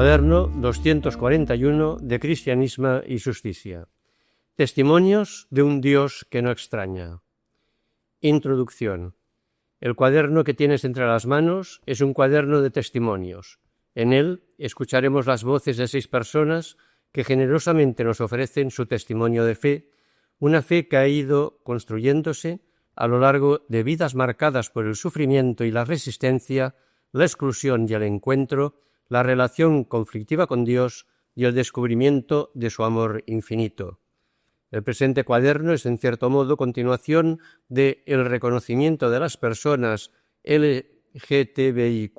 Cuaderno 241 de Cristianisme y Justicia. Testimonios de un Dios que no extraña. Introducción. El cuaderno que tienes entre las manos es un cuaderno de testimonios. En él escucharemos las voces de 6 personas que generosamente nos ofrecen su testimonio de fe, una fe que ha ido construyéndose a lo largo de vidas marcadas por el sufrimiento y la resistencia, la exclusión y el encuentro, la relación conflictiva con Dios y el descubrimiento de su amor infinito. El presente cuaderno es, en cierto modo, continuación del reconocimiento de las personas LGTBIQ+,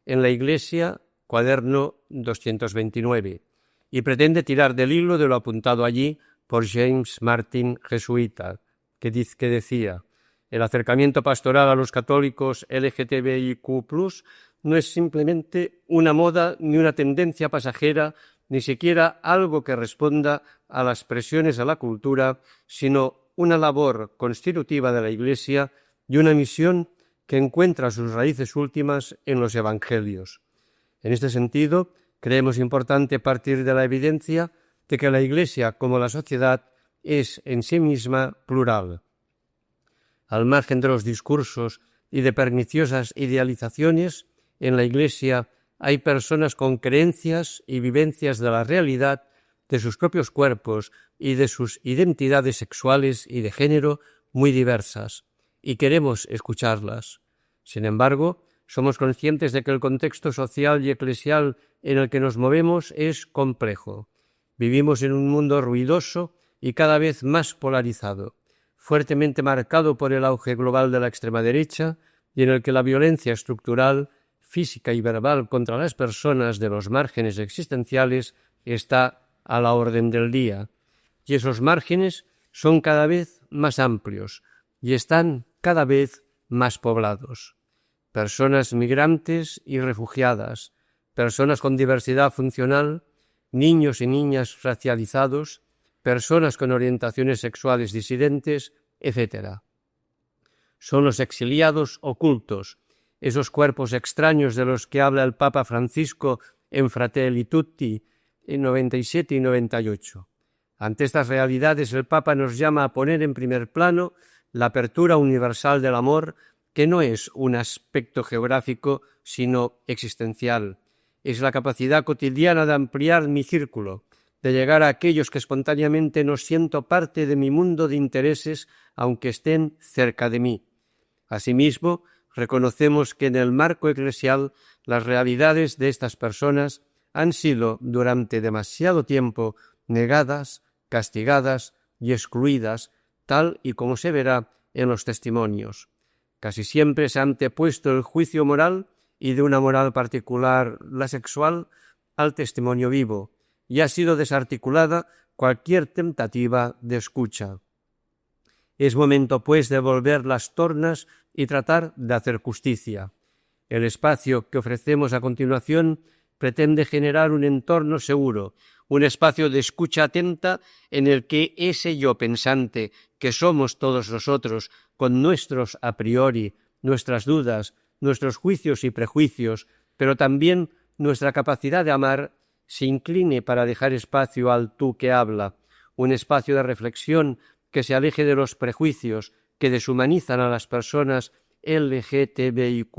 en la Iglesia, cuaderno 229, y pretende tirar del hilo de lo apuntado allí por James Martin, jesuita, que decía: el acercamiento pastoral a los católicos LGTBIQ+, no es simplemente una moda ni una tendencia pasajera, ni siquiera algo que responda a las presiones de la cultura, sino una labor constitutiva de la Iglesia y una misión que encuentra sus raíces últimas en los Evangelios. En este sentido, creemos importante partir de la evidencia de que la Iglesia, como la sociedad, es en sí misma plural. Al margen de los discursos y de perniciosas idealizaciones, en la Iglesia hay personas con creencias y vivencias de la realidad, de sus propios cuerpos y de sus identidades sexuales y de género muy diversas, y queremos escucharlas. Sin embargo, somos conscientes de que el contexto social y eclesial en el que nos movemos es complejo. Vivimos en un mundo ruidoso y cada vez más polarizado, fuertemente marcado por el auge global de la extrema derecha y en el que la violencia estructural, física y verbal contra las personas de los márgenes existenciales está a la orden del día. Y esos márgenes son cada vez más amplios y están cada vez más poblados. Personas migrantes y refugiadas, personas con diversidad funcional, niños y niñas racializados, personas con orientaciones sexuales disidentes, etc. Son los exiliados ocultos, esos cuerpos extraños de los que habla el Papa Francisco en Fratelli Tutti en 97 y 98. Ante estas realidades, el Papa nos llama a poner en primer plano la apertura universal del amor, que no es un aspecto geográfico, sino existencial. Es la capacidad cotidiana de ampliar mi círculo, de llegar a aquellos que espontáneamente no siento parte de mi mundo de intereses, aunque estén cerca de mí. Asimismo, reconocemos que en el marco eclesial las realidades de estas personas han sido durante demasiado tiempo negadas, castigadas y excluidas, tal y como se verá en los testimonios. Casi siempre se ha antepuesto el juicio moral, y de una moral particular, la sexual, al testimonio vivo, y ha sido desarticulada cualquier tentativa de escucha. Es momento, pues, de volver las tornas y tratar de hacer justicia. El espacio que ofrecemos a continuación pretende generar un entorno seguro, un espacio de escucha atenta en el que ese yo pensante que somos todos nosotros, con nuestros a priori, nuestras dudas, nuestros juicios y prejuicios, pero también nuestra capacidad de amar, se incline para dejar espacio al tú que habla, un espacio de reflexión que se aleje de los prejuicios que deshumanizan a las personas LGTBIQ+,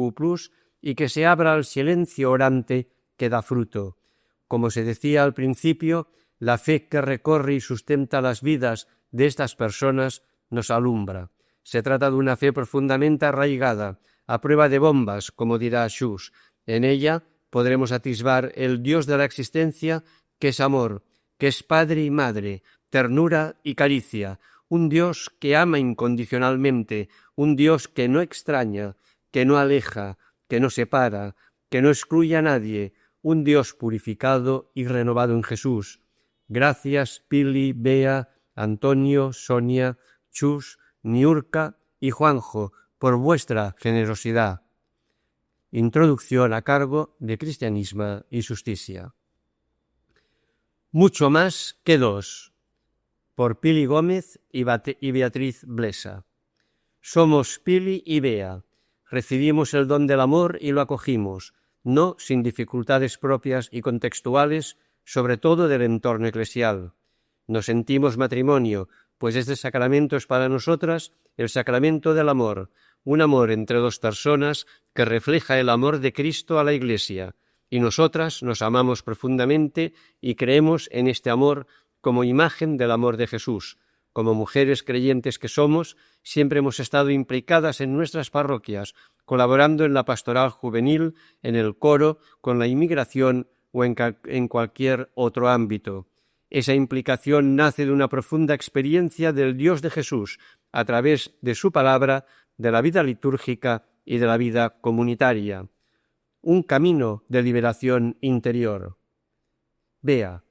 y que se abra al silencio orante que da fruto. Como se decía al principio, la fe que recorre y sustenta las vidas de estas personas nos alumbra. Se trata de una fe profundamente arraigada, a prueba de bombas, como dirá Schuss. En ella podremos atisbar el Dios de la existencia, que es amor, que es padre y madre, ternura y caricia, un Dios que ama incondicionalmente, un Dios que no extraña, que no aleja, que no separa, que no excluye a nadie, un Dios purificado y renovado en Jesús. Gracias, Pili, Bea, Antonio, Sonia, Chus, Niurka y Juanjo, por vuestra generosidad. Introducción a cargo de Cristianisme y Justicia. Mucho más que dos, por Pili Gómez y Beatriz Blesa. Somos Pili y Bea. Recibimos el don del amor y lo acogimos. no sin dificultades propias y contextuales, sobre todo del entorno eclesial. Nos sentimos matrimonio, pues este sacramento es para nosotras el sacramento del amor, un amor entre dos personas que refleja el amor de Cristo a la Iglesia, y nosotras nos amamos profundamente y creemos en este amor como imagen del amor de Jesús. Como mujeres creyentes que somos, siempre hemos estado implicadas en nuestras parroquias, colaborando en la pastoral juvenil, en el coro, con la inmigración o en cualquier otro ámbito. Esa implicación nace de una profunda experiencia del Dios de Jesús a través de su palabra, de la vida litúrgica y de la vida comunitaria. Un camino de liberación interior. Vea,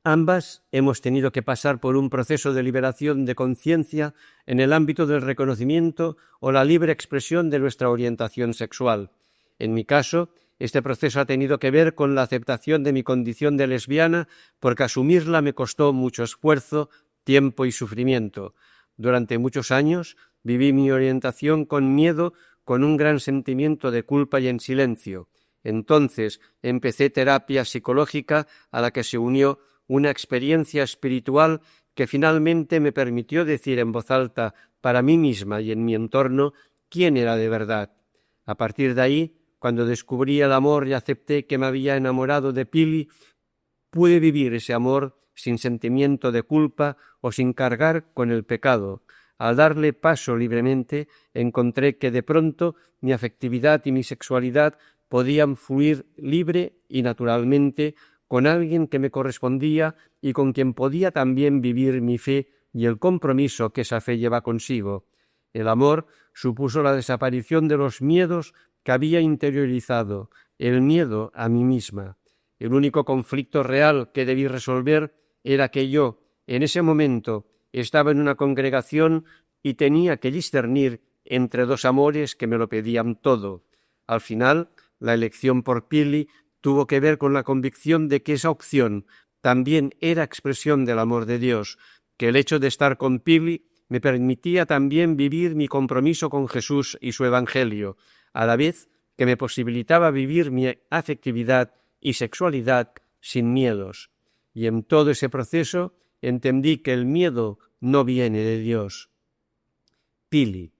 ambas hemos tenido que pasar por un proceso de liberación de conciencia en el ámbito del reconocimiento o la libre expresión de nuestra orientación sexual. En mi caso, este proceso ha tenido que ver con la aceptación de mi condición de lesbiana, porque asumirla me costó mucho esfuerzo, tiempo y sufrimiento. Durante muchos años viví mi orientación con miedo, con un gran sentimiento de culpa y en silencio. Entonces empecé terapia psicológica a la que se unió una experiencia espiritual que finalmente me permitió decir en voz alta para mí misma y en mi entorno quién era de verdad. A partir de ahí, cuando descubrí el amor y acepté que me había enamorado de Pili, pude vivir ese amor sin sentimiento de culpa o sin cargar con el pecado. Al darle paso libremente, encontré que de pronto mi afectividad y mi sexualidad podían fluir libre y naturalmente con alguien que me correspondía y con quien podía también vivir mi fe y el compromiso que esa fe lleva consigo. El amor supuso la desaparición de los miedos que había interiorizado, el miedo a mí misma. El único conflicto real que debí resolver era que yo, en ese momento, estaba en una congregación y tenía que discernir entre dos amores que me lo pedían todo. Al final, la elección por Pili tuvo que ver con la convicción de que esa opción también era expresión del amor de Dios, que el hecho de estar con Pili me permitía también vivir mi compromiso con Jesús y su Evangelio, a la vez que me posibilitaba vivir mi afectividad y sexualidad sin miedos. Y en todo ese proceso entendí que el miedo no viene de Dios. Pili.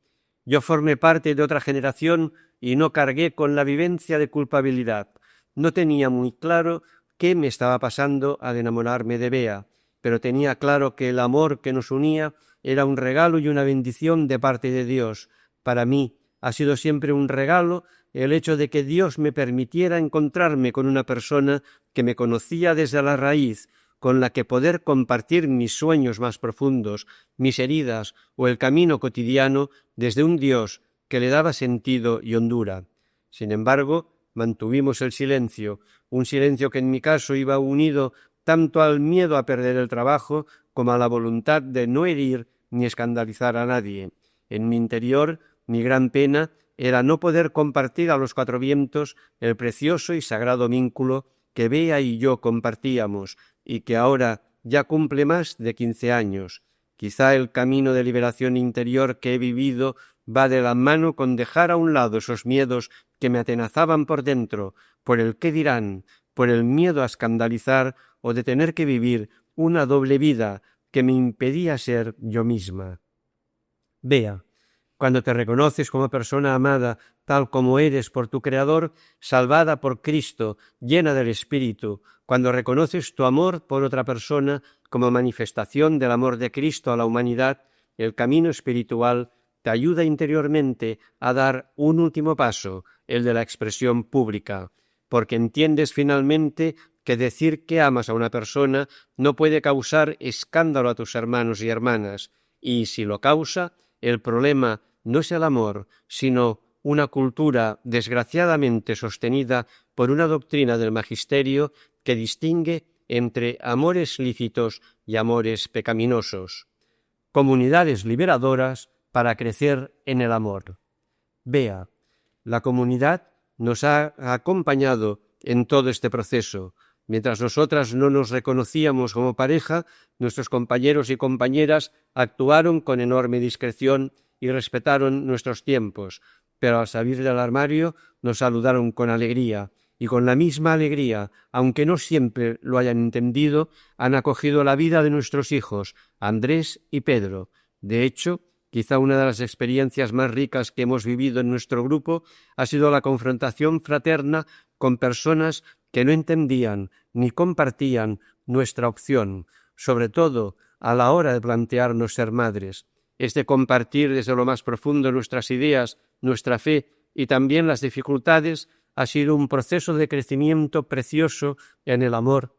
Yo formé parte de otra generación y no cargué con la vivencia de culpabilidad. No tenía muy claro qué me estaba pasando al enamorarme de Bea, pero tenía claro que el amor que nos unía era un regalo y una bendición de parte de Dios. Para mí ha sido siempre un regalo el hecho de que Dios me permitiera encontrarme con una persona que me conocía desde la raíz, con la que poder compartir mis sueños más profundos, mis heridas o el camino cotidiano desde un Dios que le daba sentido y hondura. Sin embargo, mantuvimos el silencio, un silencio que en mi caso iba unido tanto al miedo a perder el trabajo como a la voluntad de no herir ni escandalizar a nadie. En mi interior, mi gran pena era no poder compartir a los cuatro vientos el precioso y sagrado vínculo que Bea y yo compartíamos y que ahora ya cumple más de 15 años. Quizá el camino de liberación interior que he vivido va de la mano con dejar a un lado esos miedos que me atenazaban por dentro, por el qué dirán, por el miedo a escandalizar o de tener que vivir una doble vida que me impedía ser yo misma. Bea, cuando te reconoces como persona amada, tal como eres por tu Creador, salvada por Cristo, llena del Espíritu, cuando reconoces tu amor por otra persona como manifestación del amor de Cristo a la humanidad, el camino espiritual te ayuda interiormente a dar un último paso, el de la expresión pública, porque entiendes finalmente que decir que amas a una persona no puede causar escándalo a tus hermanos y hermanas, y si lo causa, el problema no es el amor, sino una cultura desgraciadamente sostenida por una doctrina del magisterio que distingue entre amores lícitos y amores pecaminosos. Comunidades liberadoras para crecer en el amor. Bea, la comunidad nos ha acompañado en todo este proceso. Mientras nosotras no nos reconocíamos como pareja, nuestros compañeros y compañeras actuaron con enorme discreción y respetaron nuestros tiempos. pero al salir del armario nos saludaron con alegría, y con la misma alegría, aunque no siempre lo hayan entendido, han acogido la vida de nuestros hijos, Andrés y Pedro. De hecho, quizá una de las experiencias más ricas que hemos vivido en nuestro grupo ha sido la confrontación fraterna con personas que no entendían ni compartían nuestra opción, sobre todo a la hora de plantearnos ser madres. Este compartir desde lo más profundo nuestras ideas, nuestra fe y también las dificultades ha sido un proceso de crecimiento precioso en el amor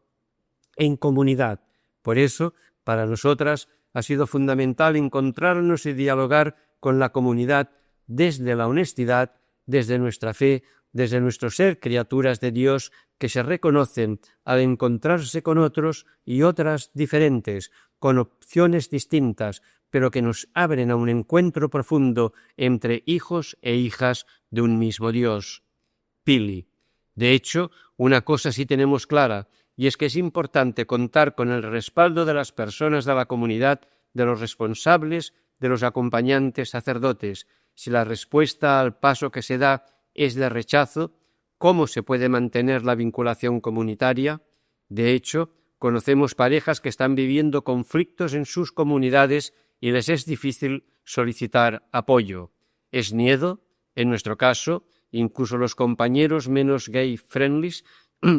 en comunidad. Por eso, para nosotras, ha sido fundamental encontrarnos y dialogar con la comunidad desde la honestidad, desde nuestra fe, desde nuestro ser criaturas de Dios que se reconocen al encontrarse con otros y otras diferentes, con opciones distintas, pero que nos abren a un encuentro profundo entre hijos e hijas de un mismo Dios. Pili. De hecho, una cosa sí tenemos clara, y es que es importante contar con el respaldo de las personas de la comunidad, de los responsables, de los acompañantes sacerdotes. Si la respuesta al paso que se da es de rechazo, ¿cómo se puede mantener la vinculación comunitaria? De hecho, conocemos parejas que están viviendo conflictos en sus comunidades y les es difícil solicitar apoyo. ¿Es miedo? En nuestro caso, incluso los compañeros menos gay-friendly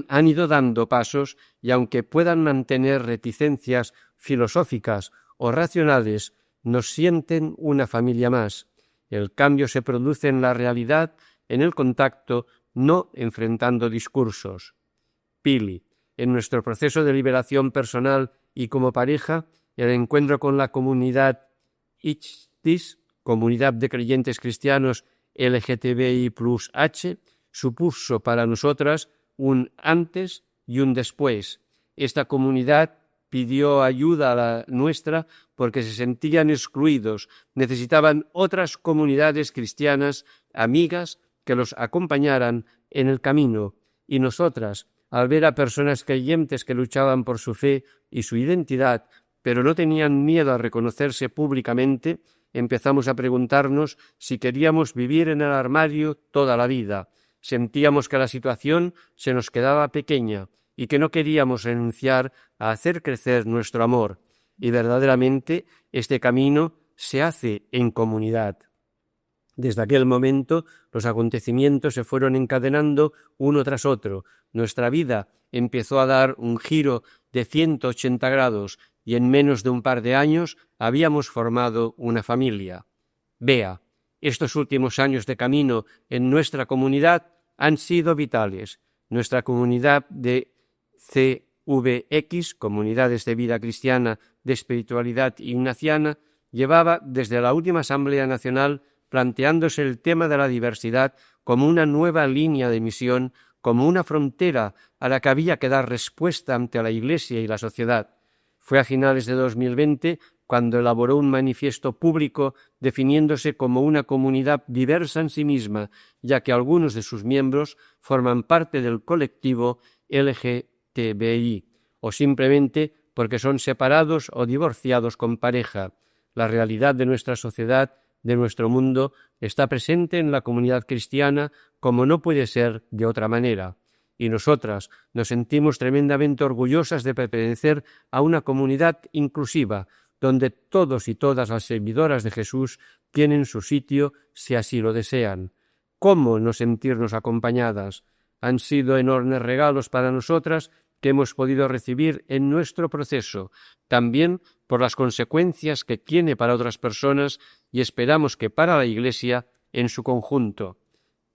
han ido dando pasos y aunque puedan mantener reticencias filosóficas o racionales, nos sienten una familia más. El cambio se produce en la realidad, en el contacto, no enfrentando discursos. Pili. En nuestro proceso de liberación personal y como pareja, el encuentro con la comunidad ICHTIS, Comunidad de Creyentes Cristianos LGTBI+H, supuso para nosotras un antes y un después. Esta comunidad pidió ayuda a la nuestra porque se sentían excluidos, necesitaban otras comunidades cristianas, amigas, que los acompañaran en el camino, y nosotras, al ver a personas creyentes que luchaban por su fe y su identidad, pero no tenían miedo a reconocerse públicamente, empezamos a preguntarnos si queríamos vivir en el armario toda la vida. Sentíamos que la situación se nos quedaba pequeña y que no queríamos renunciar a hacer crecer nuestro amor. Y verdaderamente este camino se hace en comunidad. Desde aquel momento los acontecimientos se fueron encadenando uno tras otro. Nuestra vida empezó a dar un giro de 180 grados y en menos de un par de años habíamos formado una familia. Bea, estos últimos años de camino en nuestra comunidad han sido vitales. Nuestra comunidad de CVX, Comunidades de Vida Cristiana de Espiritualidad Ignaciana, llevaba desde la última Asamblea Nacional planteándose el tema de la diversidad como una nueva línea de misión, como una frontera a la que había que dar respuesta ante la Iglesia y la sociedad. Fue a finales de 2020 cuando elaboró un manifiesto público definiéndose como una comunidad diversa en sí misma, ya que algunos de sus miembros forman parte del colectivo LGTBI, o simplemente porque son separados o divorciados con pareja. La realidad de nuestra sociedad, de nuestro mundo, está presente en la comunidad cristiana como no puede ser de otra manera. Y nosotras nos sentimos tremendamente orgullosas de pertenecer a una comunidad inclusiva, donde todos y todas las seguidoras de Jesús tienen su sitio si así lo desean. ¿Cómo no sentirnos acompañadas? Han sido enormes regalos para nosotras que hemos podido recibir en nuestro proceso, también por las consecuencias que tiene para otras personas y esperamos que para la Iglesia en su conjunto.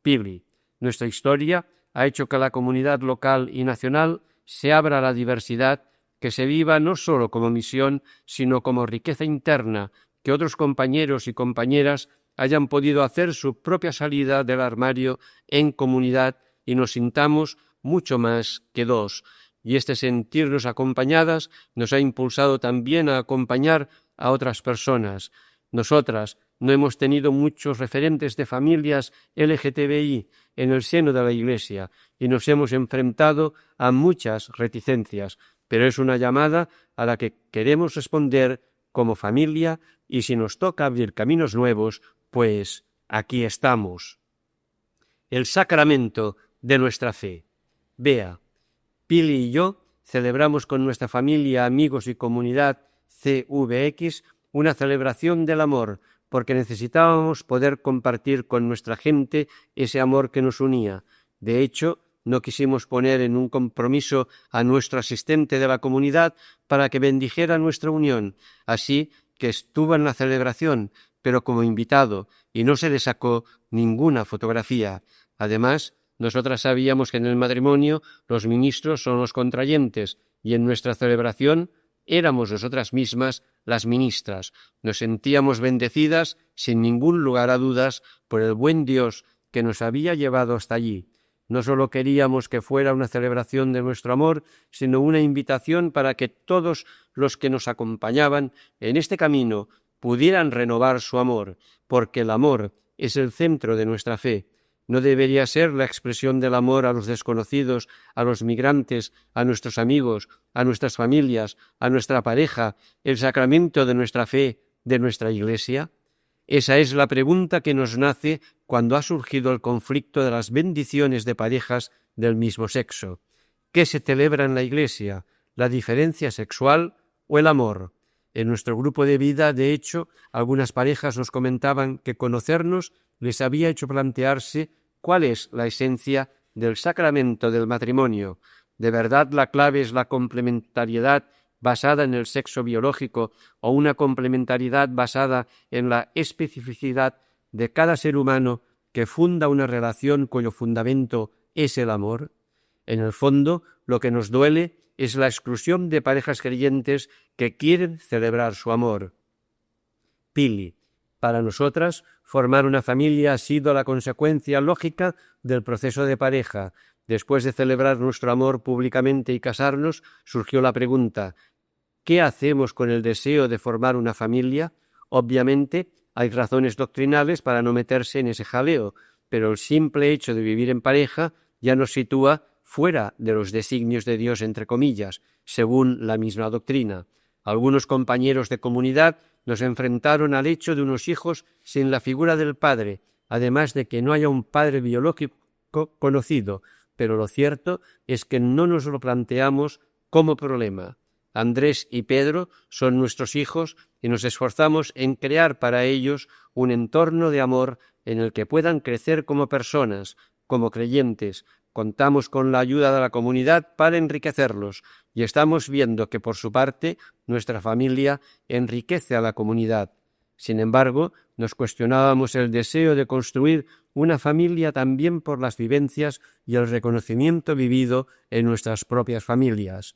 Pili, nuestra historia ha hecho que la comunidad local y nacional se abra a la diversidad, que se viva no solo como misión, sino como riqueza interna, que otros compañeros y compañeras hayan podido hacer su propia salida del armario en comunidad y nos sintamos mucho más que dos. Y este sentirnos acompañadas nos ha impulsado también a acompañar a otras personas. Nosotras no hemos tenido muchos referentes de familias LGTBI en el seno de la Iglesia y nos hemos enfrentado a muchas reticencias, pero es una llamada a la que queremos responder como familia y si nos toca abrir caminos nuevos, pues aquí estamos. El sacramento de nuestra fe. Vea, Pili y yo celebramos con nuestra familia, amigos y comunidad CVX una celebración del amor, porque necesitábamos poder compartir con nuestra gente ese amor que nos unía. De hecho, no quisimos poner en un compromiso a nuestro asistente de la comunidad para que bendijera nuestra unión, así que estuvo en la celebración, pero como invitado, y no se le sacó ninguna fotografía. Además, nosotras sabíamos que en el matrimonio los ministros son los contrayentes, y en nuestra celebración éramos nosotras mismas las ministras. Nos sentíamos bendecidas, sin ningún lugar a dudas, por el buen Dios que nos había llevado hasta allí. No solo queríamos que fuera una celebración de nuestro amor, sino una invitación para que todos los que nos acompañaban en este camino pudieran renovar su amor, porque el amor es el centro de nuestra fe. No debería ser la expresión del amor a los desconocidos, a los migrantes, a nuestros amigos, a nuestras familias, a nuestra pareja, el sacramento de nuestra fe, de nuestra Iglesia. Esa es la pregunta que nos nace cuando ha surgido el conflicto de las bendiciones de parejas del mismo sexo. ¿Qué se celebra en la Iglesia? ¿La diferencia sexual o el amor? En nuestro grupo de vida, de hecho, algunas parejas nos comentaban que conocernos les había hecho plantearse cuál es la esencia del sacramento del matrimonio. ¿De verdad la clave es la complementariedad basada en el sexo biológico o una complementariedad basada en la especificidad de cada ser humano que funda una relación cuyo fundamento es el amor? En el fondo, lo que nos duele es la exclusión de parejas creyentes que quieren celebrar su amor. Pili, para nosotras, formar una familia ha sido la consecuencia lógica del proceso de pareja. Después de celebrar nuestro amor públicamente y casarnos, surgió la pregunta: ¿qué hacemos con el deseo de formar una familia? Obviamente, hay razones doctrinales para no meterse en ese jaleo, pero el simple hecho de vivir en pareja ya nos sitúa fuera de los designios de Dios, entre comillas, según la misma doctrina. Algunos compañeros de comunidad nos enfrentaron al hecho de unos hijos sin la figura del padre, además de que no haya un padre biológico conocido, pero lo cierto es que no nos lo planteamos como problema. Andrés y Pedro son nuestros hijos y nos esforzamos en crear para ellos un entorno de amor en el que puedan crecer como personas, como creyentes. Contamos con la ayuda de la comunidad para enriquecerlos y estamos viendo que por su parte nuestra familia enriquece a la comunidad. Sin embargo, nos cuestionábamos el deseo de construir una familia también por las vivencias y el reconocimiento vivido en nuestras propias familias.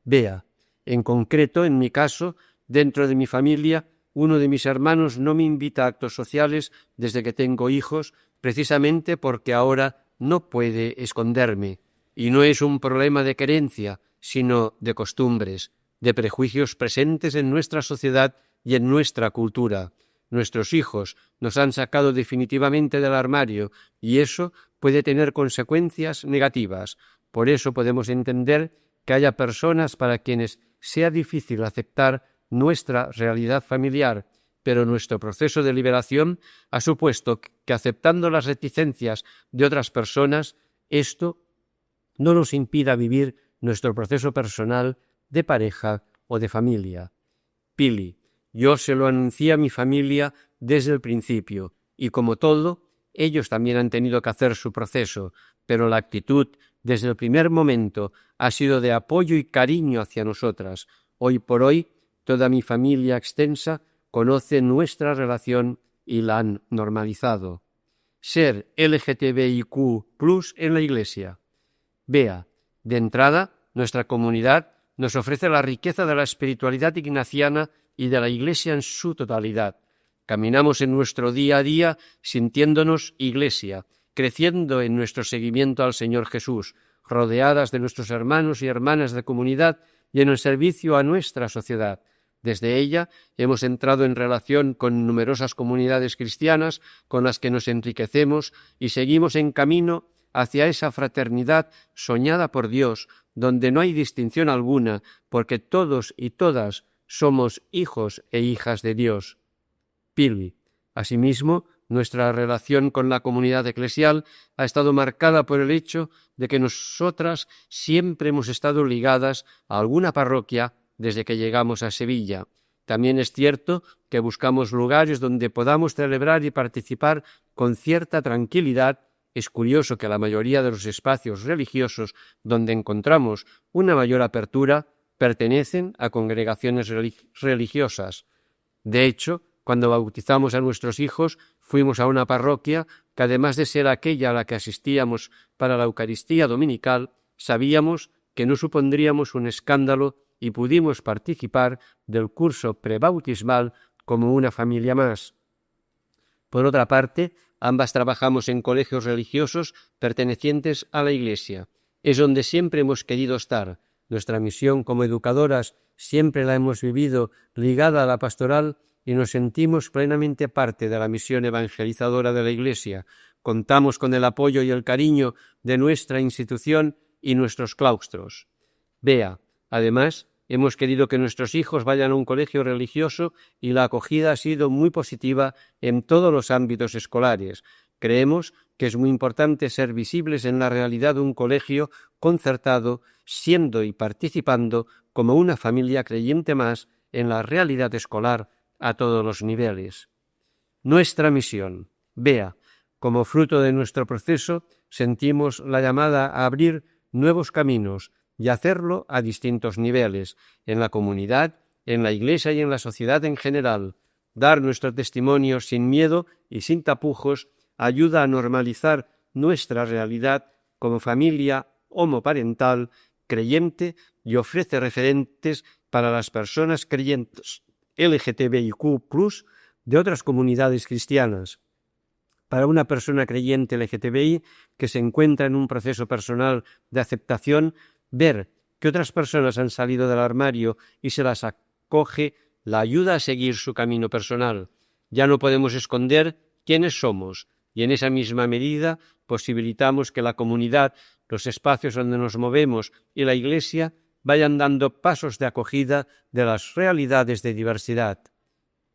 Vea, en concreto, en mi caso, dentro de mi familia, uno de mis hermanos no me invita a actos sociales desde que tengo hijos, precisamente porque ahora no puede esconderme. Y no es un problema de querencia, sino de costumbres, de prejuicios presentes en nuestra sociedad y en nuestra cultura. Nuestros hijos nos han sacado definitivamente del armario y eso puede tener consecuencias negativas. Por eso podemos entender que haya personas para quienes sea difícil aceptar nuestra realidad familiar, pero nuestro proceso de liberación ha supuesto que aceptando las reticencias de otras personas, esto no nos impida vivir nuestro proceso personal de pareja o de familia. Pili, yo se lo anuncié a mi familia desde el principio, y como todo, ellos también han tenido que hacer su proceso, pero la actitud desde el primer momento ha sido de apoyo y cariño hacia nosotras. Hoy por hoy, toda mi familia extensa conoce nuestra relación y la han normalizado. Ser LGTBIQ+ en la Iglesia. Vea, de entrada, nuestra comunidad nos ofrece la riqueza de la espiritualidad ignaciana y de la Iglesia en su totalidad. Caminamos en nuestro día a día sintiéndonos Iglesia, creciendo en nuestro seguimiento al Señor Jesús, rodeadas de nuestros hermanos y hermanas de comunidad y en el servicio a nuestra sociedad. Desde ella hemos entrado en relación con numerosas comunidades cristianas con las que nos enriquecemos y seguimos en camino hacia esa fraternidad soñada por Dios, donde no hay distinción alguna, porque todos y todas somos hijos e hijas de Dios. Pili, asimismo, nuestra relación con la comunidad eclesial ha estado marcada por el hecho de que nosotras siempre hemos estado ligadas a alguna parroquia desde que llegamos a Sevilla. También es cierto que buscamos lugares donde podamos celebrar y participar con cierta tranquilidad. Es curioso que la mayoría de los espacios religiosos donde encontramos una mayor apertura pertenecen a congregaciones religiosas. De hecho, cuando bautizamos a nuestros hijos, fuimos a una parroquia que, además de ser aquella a la que asistíamos para la Eucaristía dominical, sabíamos que no supondríamos un escándalo y pudimos participar del curso prebautismal como una familia más. Por otra parte, ambas trabajamos en colegios religiosos pertenecientes a la Iglesia. Es donde siempre hemos querido estar. Nuestra misión como educadoras siempre la hemos vivido ligada a la pastoral y nos sentimos plenamente parte de la misión evangelizadora de la Iglesia. Contamos con el apoyo y el cariño de nuestra institución y nuestros claustros. Bea, además, hemos querido que nuestros hijos vayan a un colegio religioso y la acogida ha sido muy positiva en todos los ámbitos escolares. Creemos que es muy importante ser visibles en la realidad de un colegio concertado, siendo y participando como una familia creyente más en la realidad escolar a todos los niveles. Nuestra misión. Bea, como fruto de nuestro proceso, sentimos la llamada a abrir nuevos caminos y hacerlo a distintos niveles, en la comunidad, en la Iglesia y en la sociedad en general. Dar nuestro testimonio sin miedo y sin tapujos ayuda a normalizar nuestra realidad como familia homoparental creyente y ofrece referentes para las personas creyentes LGTBIQ+ de otras comunidades cristianas. Para una persona creyente LGTBI que se encuentra en un proceso personal de aceptación, ver que otras personas han salido del armario y se las acoge la ayuda a seguir su camino personal. Ya no podemos esconder quiénes somos y en esa misma medida posibilitamos que la comunidad, los espacios donde nos movemos y la Iglesia vayan dando pasos de acogida de las realidades de diversidad.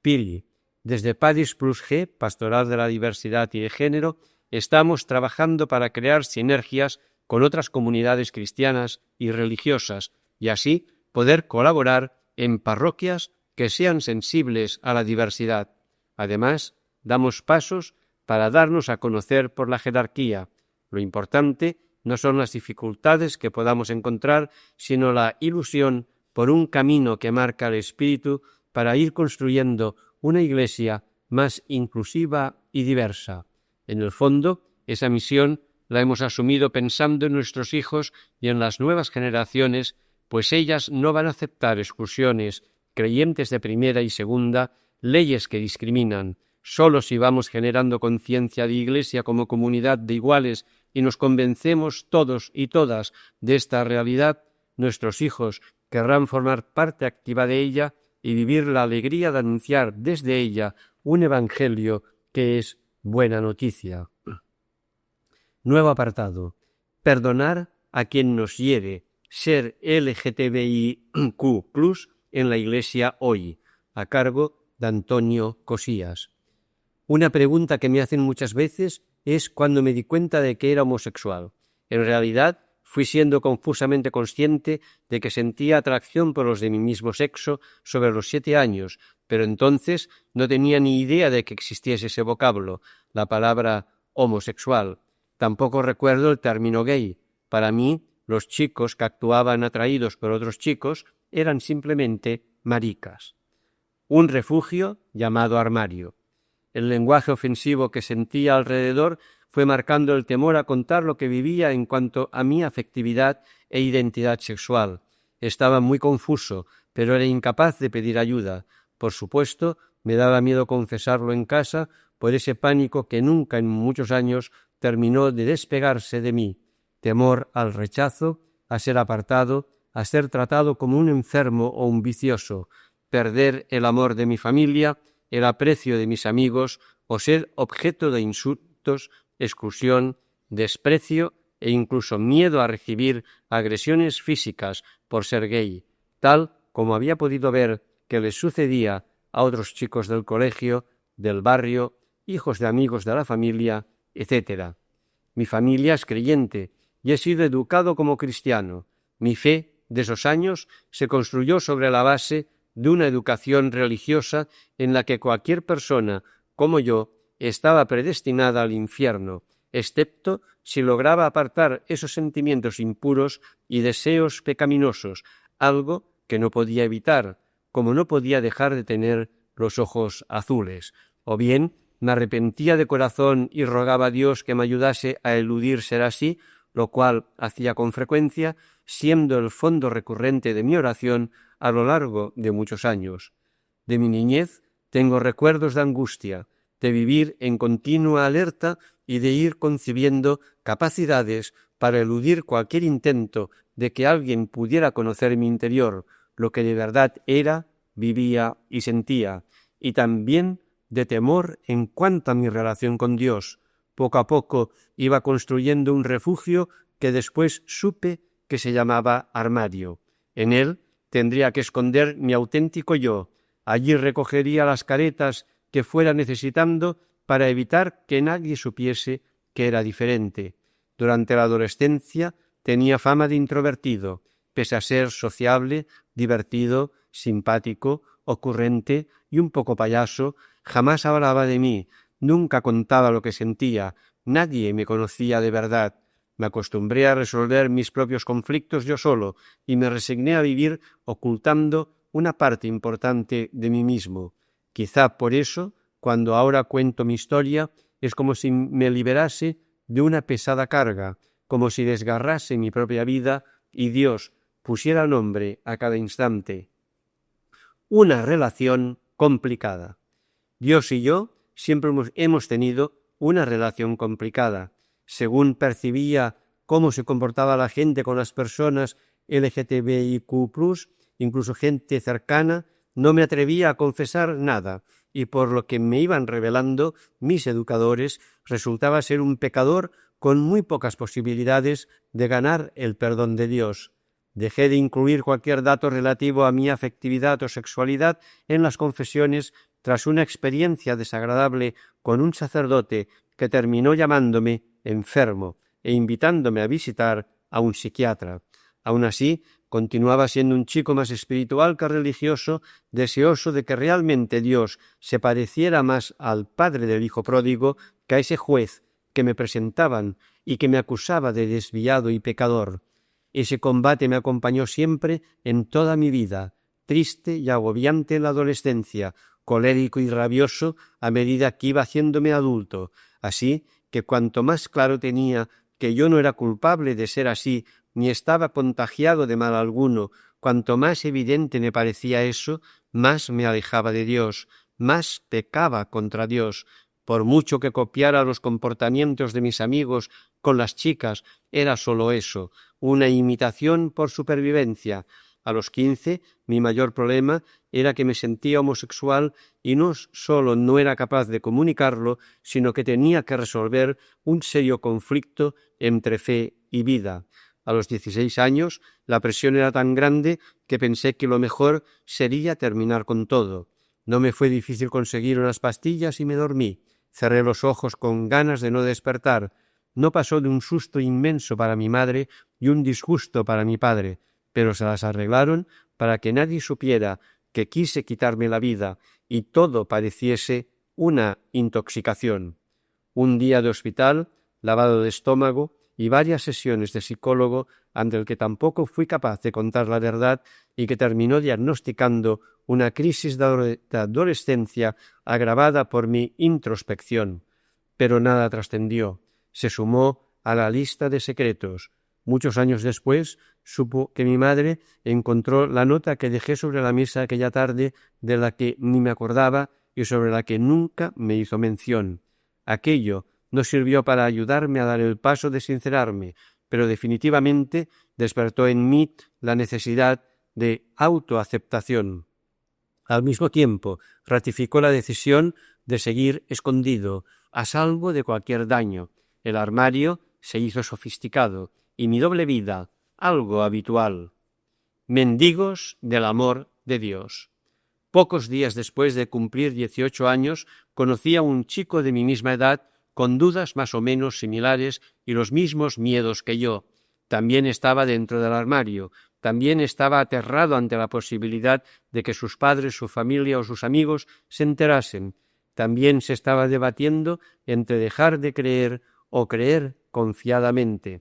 Pili, desde Padis Plus G, Pastoral de la Diversidad y de Género, estamos trabajando para crear sinergias con otras comunidades cristianas y religiosas y así poder colaborar en parroquias que sean sensibles a la diversidad. Además, damos pasos para darnos a conocer por la jerarquía. Lo importante no son las dificultades que podamos encontrar, sino la ilusión por un camino que marca el Espíritu para ir construyendo una Iglesia más inclusiva y diversa. En el fondo, esa misión la hemos asumido pensando en nuestros hijos y en las nuevas generaciones, pues ellas no van a aceptar exclusiones, creyentes de primera y segunda, leyes que discriminan. Solo si vamos generando conciencia de Iglesia como comunidad de iguales y nos convencemos todos y todas de esta realidad, nuestros hijos querrán formar parte activa de ella y vivir la alegría de anunciar desde ella un evangelio que es buena noticia. Nuevo apartado. Perdonar a quien nos hiere. Ser LGTBIQ+ en la Iglesia hoy. A cargo de Antonio Cosías. Una pregunta que me hacen muchas veces es cuando me di cuenta de que era homosexual. En realidad, fui siendo confusamente consciente de que sentía atracción por los de mi mismo sexo sobre los 7 años, pero entonces no tenía ni idea de que existiese ese vocablo, la palabra homosexual. Tampoco recuerdo el término gay. Para mí, los chicos que actuaban atraídos por otros chicos eran simplemente maricas. Un refugio llamado armario. El lenguaje ofensivo que sentía alrededor fue marcando el temor a contar lo que vivía en cuanto a mi afectividad e identidad sexual. Estaba muy confuso, pero era incapaz de pedir ayuda. Por supuesto, me daba miedo confesarlo en casa por ese pánico que nunca en muchos años terminó de despegarse de mí. Temor al rechazo, a ser apartado, a ser tratado como un enfermo o un vicioso, perder el amor de mi familia, el aprecio de mis amigos o ser objeto de insultos, exclusión, desprecio e incluso miedo a recibir agresiones físicas por ser gay, tal como había podido ver que les sucedía a otros chicos del colegio, del barrio hijos de amigos de la familia, etc. Mi familia es creyente y he sido educado como cristiano. Mi fe de esos años se construyó sobre la base de una educación religiosa en la que cualquier persona, como yo, estaba predestinada al infierno, excepto si lograba apartar esos sentimientos impuros y deseos pecaminosos, algo que no podía evitar, como no podía dejar de tener los ojos azules, o bien me arrepentía de corazón y rogaba a Dios que me ayudase a eludir ser así, lo cual hacía con frecuencia, siendo el fondo recurrente de mi oración a lo largo de muchos años. De mi niñez tengo recuerdos de angustia, de vivir en continua alerta y de ir concibiendo capacidades para eludir cualquier intento de que alguien pudiera conocer mi interior, lo que de verdad era, vivía y sentía, y también de temor en cuanto a mi relación con Dios. Poco a poco iba construyendo un refugio que después supe que se llamaba armario. En él tendría que esconder mi auténtico yo. Allí recogería las caretas que fuera necesitando para evitar que nadie supiese que era diferente. Durante la adolescencia tenía fama de introvertido, pese a ser sociable, divertido, simpático, ocurrente y un poco payaso. Jamás hablaba de mí, nunca contaba lo que sentía, nadie me conocía de verdad. Me acostumbré a resolver mis propios conflictos yo solo y me resigné a vivir ocultando una parte importante de mí mismo. Quizá por eso, cuando ahora cuento mi historia, es como si me liberase de una pesada carga, como si desgarrase mi propia vida y Dios pusiera nombre a cada instante. Una relación complicada. Dios y yo siempre hemos tenido una relación complicada. Según percibía cómo se comportaba la gente con las personas LGTBIQ+, incluso gente cercana, no me atrevía a confesar nada, y por lo que me iban revelando mis educadores, resultaba ser un pecador con muy pocas posibilidades de ganar el perdón de Dios. Dejé de incluir cualquier dato relativo a mi afectividad o sexualidad en las confesiones tras una experiencia desagradable con un sacerdote que terminó llamándome enfermo e invitándome a visitar a un psiquiatra. Aun así, continuaba siendo un chico más espiritual que religioso, deseoso de que realmente Dios se pareciera más al padre del hijo pródigo que a ese juez que me presentaban y que me acusaba de desviado y pecador. Ese combate me acompañó siempre en toda mi vida, triste y agobiante en la adolescencia, colérico y rabioso a medida que iba haciéndome adulto, así que cuanto más claro tenía que yo no era culpable de ser así, ni estaba contagiado de mal alguno, cuanto más evidente me parecía eso, más me alejaba de Dios, más pecaba contra Dios. Por mucho que copiara los comportamientos de mis amigos con las chicas, era solo eso, una imitación por supervivencia. A los 15, mi mayor problema era que me sentía homosexual y no solo no era capaz de comunicarlo, sino que tenía que resolver un serio conflicto entre fe y vida. A los 16 años, la presión era tan grande que pensé que lo mejor sería terminar con todo. No me fue difícil conseguir unas pastillas y me dormí. Cerré los ojos con ganas de no despertar. No pasó de un susto inmenso para mi madre y un disgusto para mi padre, pero se las arreglaron para que nadie supiera que quise quitarme la vida y todo pareciese una intoxicación. Un día de hospital, lavado de estómago y varias sesiones de psicólogo ante el que tampoco fui capaz de contar la verdad y que terminó diagnosticando una crisis de adolescencia agravada por mi introspección. Pero nada trascendió. Se sumó a la lista de secretos. Muchos años después, supo que mi madre encontró la nota que dejé sobre la mesa aquella tarde, de la que ni me acordaba y sobre la que nunca me hizo mención. Aquello no sirvió para ayudarme a dar el paso de sincerarme, pero definitivamente despertó en mí la necesidad de autoaceptación. Al mismo tiempo, ratificó la decisión de seguir escondido, a salvo de cualquier daño. El armario se hizo sofisticado y mi doble vida, algo habitual. Mendigos del amor de Dios. Pocos días después de cumplir 18 años, conocí a un chico de mi misma edad, con dudas más o menos similares y los mismos miedos que yo. También estaba dentro del armario, también estaba aterrado ante la posibilidad de que sus padres, su familia o sus amigos se enterasen. También se estaba debatiendo entre dejar de creer o creer confiadamente.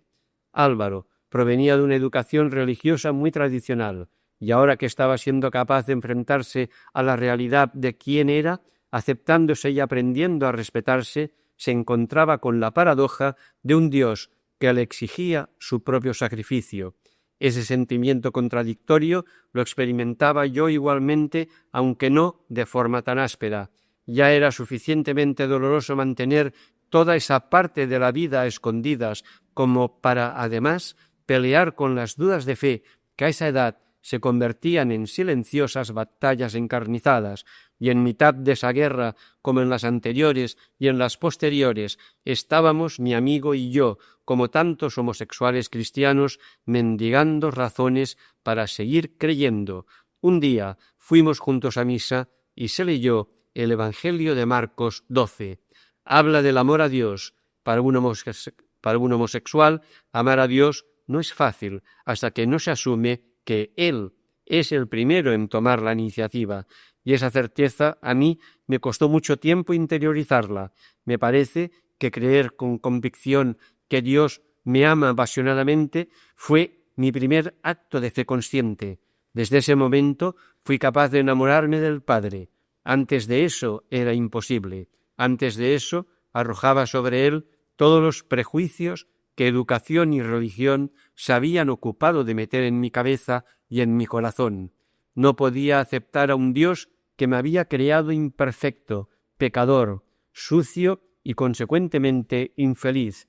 Álvaro provenía de una educación religiosa muy tradicional, y ahora que estaba siendo capaz de enfrentarse a la realidad de quién era, aceptándose y aprendiendo a respetarse, se encontraba con la paradoja de un Dios que le exigía su propio sacrificio. Ese sentimiento contradictorio lo experimentaba yo igualmente, aunque no de forma tan áspera. Ya era suficientemente doloroso mantener toda esa parte de la vida a escondidas, como para, además, pelear con las dudas de fe que a esa edad se convertían en silenciosas batallas encarnizadas, y en mitad de esa guerra, como en las anteriores y en las posteriores, estábamos mi amigo y yo, como tantos homosexuales cristianos, mendigando razones para seguir creyendo. Un día fuimos juntos a misa y se leyó el Evangelio de Marcos 12. Habla del amor a Dios. Para un homosexual, amar a Dios no es fácil hasta que no se asume que Él es el primero en tomar la iniciativa, y esa certeza a mí me costó mucho tiempo interiorizarla. Me parece que creer con convicción que Dios me ama apasionadamente fue mi primer acto de fe consciente. Desde ese momento fui capaz de enamorarme del Padre. Antes de eso era imposible. Antes de eso arrojaba sobre Él todos los prejuicios que educación y religión se habían ocupado de meter en mi cabeza y en mi corazón. No podía aceptar a un Dios que me había creado imperfecto, pecador, sucio y consecuentemente infeliz.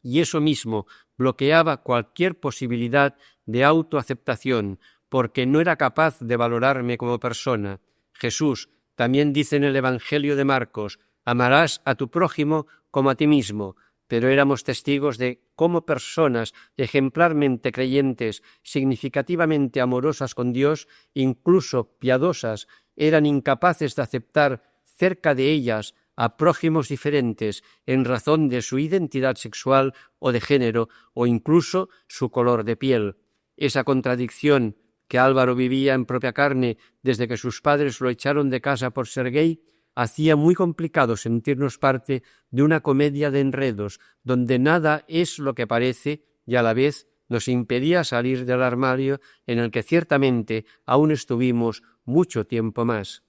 Y eso mismo bloqueaba cualquier posibilidad de autoaceptación, porque no era capaz de valorarme como persona. Jesús también dice en el Evangelio de Marcos: amarás a tu prójimo como a ti mismo. Pero éramos testigos de cómo personas ejemplarmente creyentes, significativamente amorosas con Dios, incluso piadosas, eran incapaces de aceptar cerca de ellas a prójimos diferentes en razón de su identidad sexual o de género o incluso su color de piel. Esa contradicción que Álvaro vivía en propia carne desde que sus padres lo echaron de casa por ser gay, hacía muy complicado sentirnos parte de una comedia de enredos donde nada es lo que parece y a la vez nos impedía salir del armario en el que ciertamente aún estuvimos mucho tiempo más.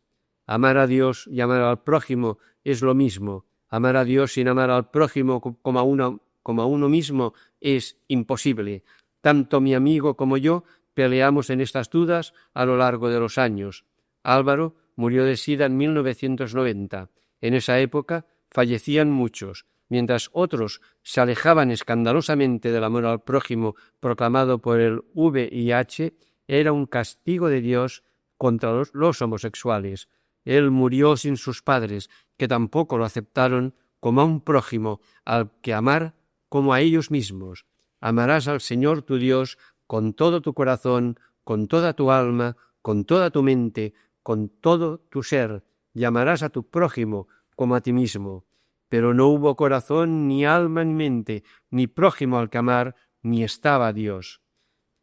Amar a Dios y amar al prójimo es lo mismo. Amar a Dios sin amar al prójimo como a uno mismo es imposible. Tanto mi amigo como yo peleamos en estas dudas a lo largo de los años. Álvaro murió de sida en 1990. En esa época fallecían muchos, mientras otros se alejaban escandalosamente del amor al prójimo proclamado por el VIH. Era un castigo de Dios contra los homosexuales. Él murió sin sus padres, que tampoco lo aceptaron como a un prójimo al que amar como a ellos mismos. Amarás al Señor tu Dios con todo tu corazón, con toda tu alma, con toda tu mente, con todo tu ser, y amarás a tu prójimo como a ti mismo. Pero no hubo corazón, ni alma, ni mente, ni prójimo al que amar, ni estaba Dios.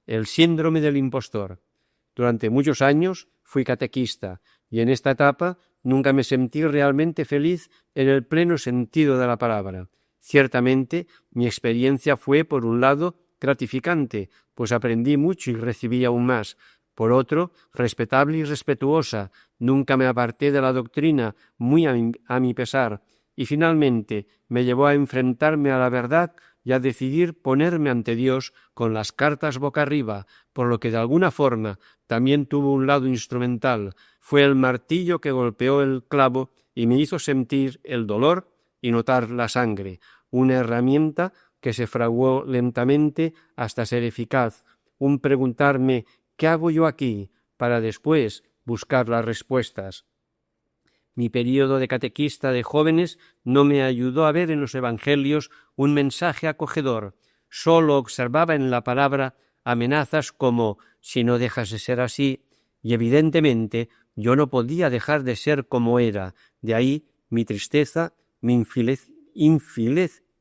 El síndrome del impostor. Durante muchos años fui catequista, y en esta etapa nunca me sentí realmente feliz en el pleno sentido de la palabra. Ciertamente, mi experiencia fue, por un lado, gratificante, pues aprendí mucho y recibí aún más. Por otro, respetable y respetuosa, nunca me aparté de la doctrina, muy a mi pesar, y finalmente me llevó a enfrentarme a la verdad y a decidir ponerme ante Dios con las cartas boca arriba, por lo que de alguna forma también tuvo un lado instrumental. Fue el martillo que golpeó el clavo y me hizo sentir el dolor y notar la sangre, una herramienta que se fraguó lentamente hasta ser eficaz, un preguntarme ¿qué hago yo aquí?, para después buscar las respuestas. Mi período de catequista de jóvenes no me ayudó a ver en los evangelios un mensaje acogedor. Solo observaba en la palabra amenazas como «si no dejas de ser así», y evidentemente Yo no podía dejar de ser como era, de ahí mi tristeza, mi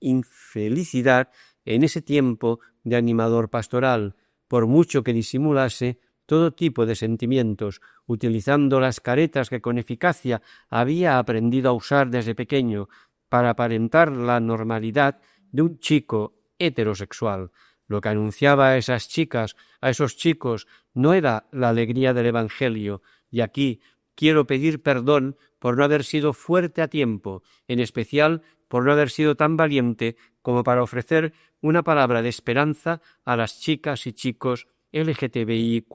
infelicidad en ese tiempo de animador pastoral, por mucho que disimulase todo tipo de sentimientos, utilizando las caretas que con eficacia había aprendido a usar desde pequeño para aparentar la normalidad de un chico heterosexual. Lo que anunciaba a esas chicas, a esos chicos, no era la alegría del Evangelio, y aquí quiero pedir perdón por no haber sido fuerte a tiempo, en especial por no haber sido tan valiente como para ofrecer una palabra de esperanza a las chicas y chicos LGTBIQ+,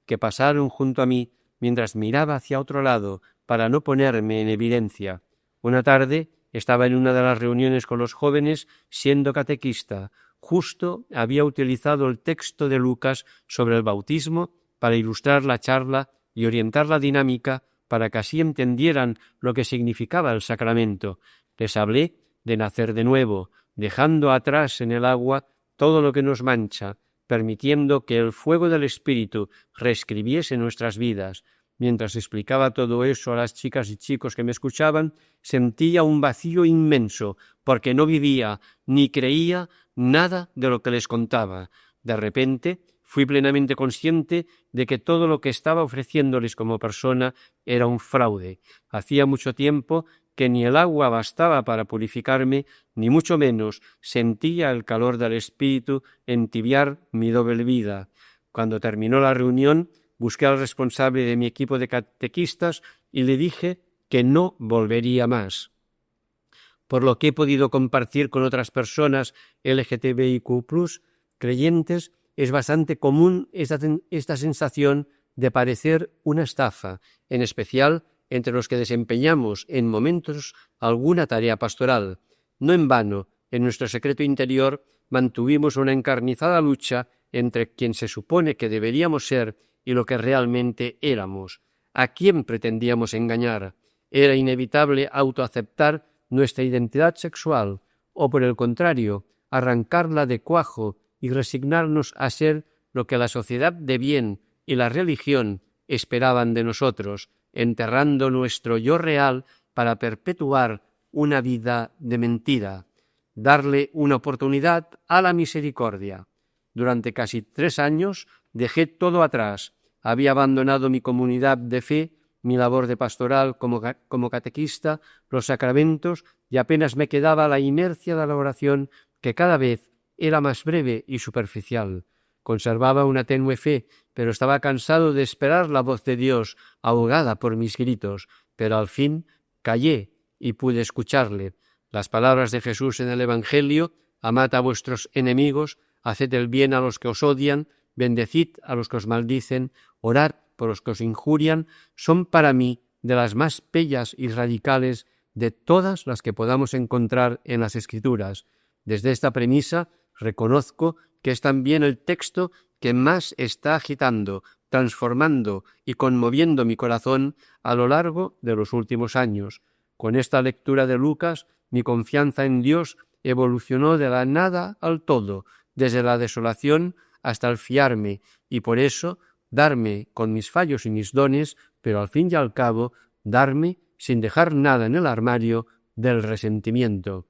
que pasaron junto a mí mientras miraba hacia otro lado para no ponerme en evidencia. Una tarde estaba en una de las reuniones con los jóvenes siendo catequista. Justo había utilizado el texto de Lucas sobre el bautismo para ilustrar la charla y orientar la dinámica para que así entendieran lo que significaba el sacramento. Les hablé de nacer de nuevo, dejando atrás en el agua todo lo que nos mancha, permitiendo que el fuego del Espíritu reescribiese nuestras vidas. Mientras explicaba todo eso a las chicas y chicos que me escuchaban, sentía un vacío inmenso, porque no vivía ni creía nada de lo que les contaba. De repente fui plenamente consciente de que todo lo que estaba ofreciéndoles como persona era un fraude. Hacía mucho tiempo que ni el agua bastaba para purificarme, ni mucho menos sentía el calor del Espíritu entibiar mi doble vida. Cuando terminó la reunión, busqué al responsable de mi equipo de catequistas y le dije que no volvería más. Por lo que he podido compartir con otras personas LGTBIQ+, creyentes, es bastante común esta sensación de parecer una estafa, en especial entre los que desempeñamos en momentos alguna tarea pastoral. No en vano, en nuestro secreto interior mantuvimos una encarnizada lucha entre quien se supone que deberíamos ser y lo que realmente éramos. ¿A quién pretendíamos engañar? ¿Era inevitable autoaceptar nuestra identidad sexual o, por el contrario, arrancarla de cuajo y resignarnos a ser lo que la sociedad de bien y la religión esperaban de nosotros, enterrando nuestro yo real para perpetuar una vida de mentira? Darle una oportunidad a la misericordia. Durante casi 3 años dejé todo atrás. Había abandonado mi comunidad de fe, mi labor de pastoral como catequista, los sacramentos, y apenas me quedaba la inercia de la oración, que cada vez era más breve y superficial. Conservaba una tenue fe, pero estaba cansado de esperar la voz de Dios, ahogada por mis gritos, pero al fin callé y pude escucharle. Las palabras de Jesús en el Evangelio: amad a vuestros enemigos, haced el bien a los que os odian, bendecid a los que os maldicen, orad por los que os injurian, son para mí de las más bellas y radicales de todas las que podamos encontrar en las Escrituras. Desde esta premisa reconozco que es también el texto que más está agitando, transformando y conmoviendo mi corazón a lo largo de los últimos años. Con esta lectura de Lucas, mi confianza en Dios evolucionó de la nada al todo, desde la desolación hasta el fiarme, y por eso darme con mis fallos y mis dones, pero al fin y al cabo darme sin dejar nada en el armario del resentimiento.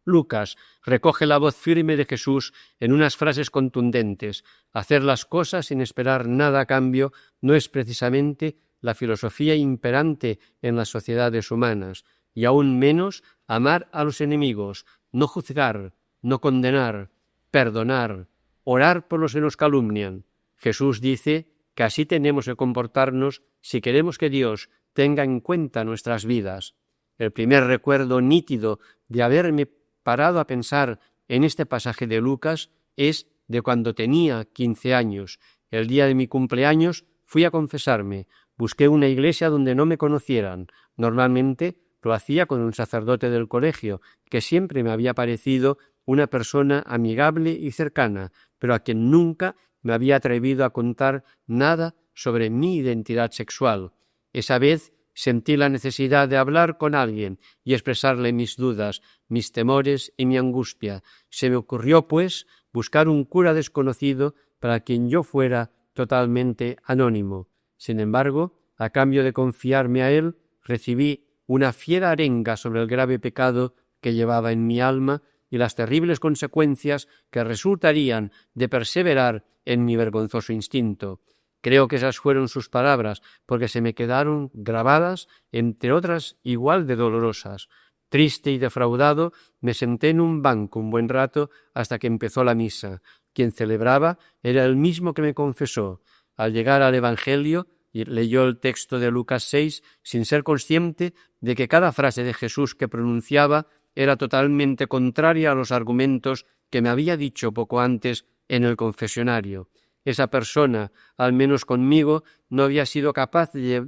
Lucas recoge la voz firme de Jesús en unas frases contundentes. Hacer las cosas sin esperar nada a cambio no es precisamente la filosofía imperante en las sociedades humanas, y aún menos amar a los enemigos, no juzgar, no condenar, perdonar, orar por los que nos calumnian. Jesús dice que así tenemos que comportarnos si queremos que Dios tenga en cuenta nuestras vidas. El primer recuerdo nítido de haberme parado a pensar en este pasaje de Lucas es de cuando tenía 15 años. El día de mi cumpleaños fui a confesarme. Busqué una iglesia donde no me conocieran. Normalmente lo hacía con un sacerdote del colegio, que siempre me había parecido una persona amigable y cercana, pero a quien nunca me había atrevido a contar nada sobre mi identidad sexual. Esa vez sentí la necesidad de hablar con alguien y expresarle mis dudas, mis temores y mi angustia. Se me ocurrió, pues, buscar un cura desconocido para quien yo fuera totalmente anónimo. Sin embargo, A cambio de confiarme a él, recibí una fiera arenga sobre el grave pecado que llevaba en mi alma y las terribles consecuencias que resultarían de perseverar en mi vergonzoso instinto. Creo que esas fueron sus palabras, porque se me quedaron grabadas, entre otras igual de dolorosas. Triste y defraudado, me senté en un banco un buen rato hasta que empezó la misa. Quien celebraba era el mismo que me confesó. Al llegar al Evangelio, leyó el texto de Lucas 6 sin ser consciente de que cada frase de Jesús que pronunciaba era totalmente contraria a los argumentos que me había dicho poco antes en el confesionario. Esa persona, al menos conmigo, no había sido capaz de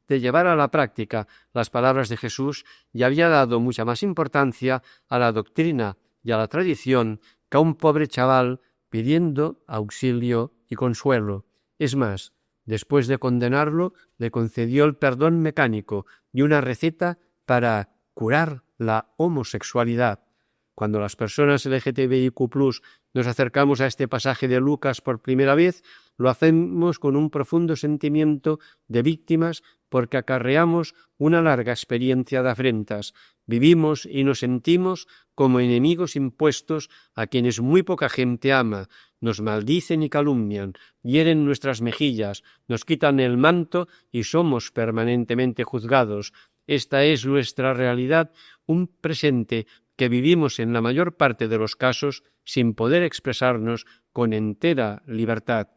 llevar a la práctica las palabras de Jesús y había dado mucha más importancia a la doctrina y a la tradición que a un pobre chaval pidiendo auxilio y consuelo. Es más, después de condenarlo, le concedió el perdón mecánico y una receta para curar la homosexualidad. Cuando las personas LGTBIQ+ nos acercamos a este pasaje de Lucas por primera vez, lo hacemos con un profundo sentimiento de víctimas porque acarreamos una larga experiencia de afrentas. Vivimos y nos sentimos como enemigos impuestos a quienes muy poca gente ama. Nos maldicen y calumnian, hieren nuestras mejillas, nos quitan el manto y somos permanentemente juzgados. Esta es nuestra realidad, un presente que vivimos en la mayor parte de los casos sin poder expresarnos con entera libertad.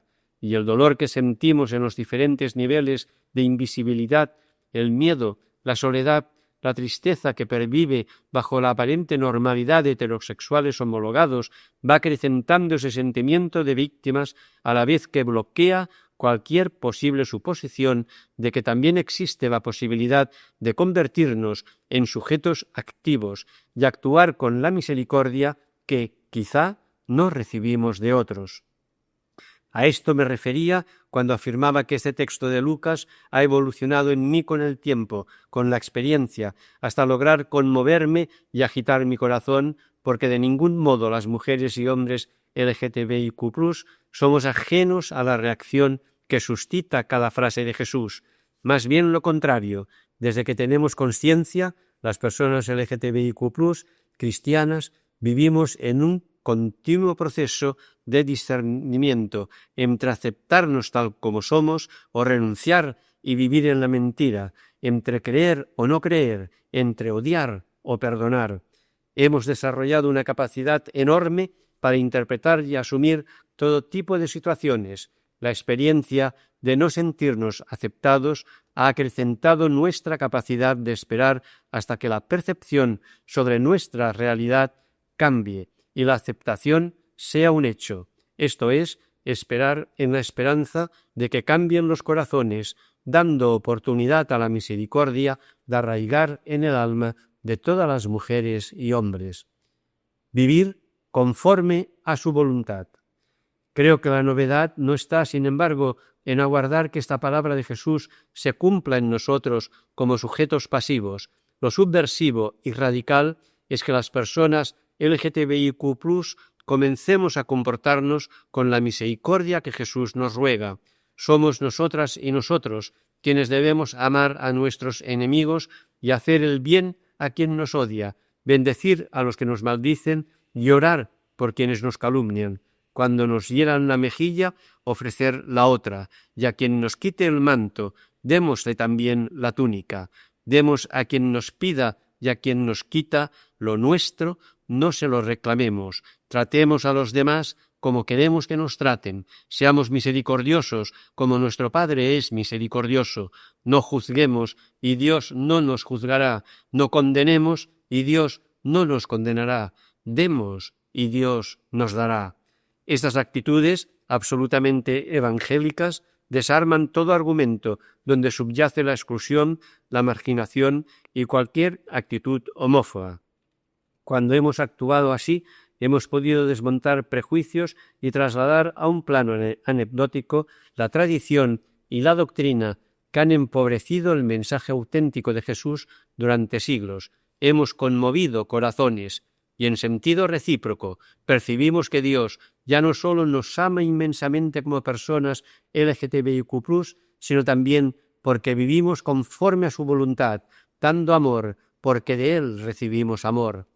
Y el dolor que sentimos en los diferentes niveles de invisibilidad, el miedo, la soledad, la tristeza que pervive bajo la aparente normalidad de heterosexuales homologados, va acrecentando ese sentimiento de víctimas a la vez que bloquea cualquier posible suposición de que también existe la posibilidad de convertirnos en sujetos activos y actuar con la misericordia que, quizá, no recibimos de otros. A esto me refería cuando afirmaba que este texto de Lucas ha evolucionado en mí con el tiempo, con la experiencia, hasta lograr conmoverme y agitar mi corazón, porque de ningún modo las mujeres y hombres LGTBIQ+ somos ajenos a la reacción que suscita cada frase de Jesús. Más bien lo contrario, desde que tenemos conciencia, las personas LGTBIQ+, cristianas, vivimos en un continuo proceso de discernimiento entre aceptarnos tal como somos o renunciar y vivir en la mentira, entre creer o no creer, entre odiar o perdonar. Hemos desarrollado una capacidad enorme para interpretar y asumir todo tipo de situaciones. La experiencia de no sentirnos aceptados ha acrecentado nuestra capacidad de esperar hasta que la percepción sobre nuestra realidad cambie y la aceptación sea un hecho, esto es, esperar en la esperanza de que cambien los corazones, dando oportunidad a la misericordia de arraigar en el alma de todas las mujeres y hombres. Vivir conforme a su voluntad. Creo que la novedad no está, sin embargo, en aguardar que esta palabra de Jesús se cumpla en nosotros como sujetos pasivos. Lo subversivo y radical es que las personas LGTBIQ+ comencemos a comportarnos con la misericordia que Jesús nos ruega. Somos nosotras y nosotros quienes debemos amar a nuestros enemigos y hacer el bien a quien nos odia, bendecir a los que nos maldicen y orar por quienes nos calumnian. Cuando nos hieran la mejilla, ofrecer la otra, y a quien nos quite el manto, démosle también la túnica. Demos a quien nos pida y a quien nos quita lo nuestro, no se lo reclamemos. Tratemos a los demás como queremos que nos traten. Seamos misericordiosos como nuestro Padre es misericordioso. No juzguemos y Dios no nos juzgará. No condenemos y Dios no nos condenará. Demos y Dios nos dará. Estas actitudes absolutamente evangélicas desarman todo argumento donde subyace la exclusión, la marginación y cualquier actitud homófoba. Cuando hemos actuado así, hemos podido desmontar prejuicios y trasladar a un plano anecdótico la tradición y la doctrina que han empobrecido el mensaje auténtico de Jesús durante siglos. Hemos conmovido corazones y en sentido recíproco percibimos que Dios ya no solo nos ama inmensamente como personas LGTBIQ+, sino también porque vivimos conforme a su voluntad, dando amor, porque de Él recibimos amor.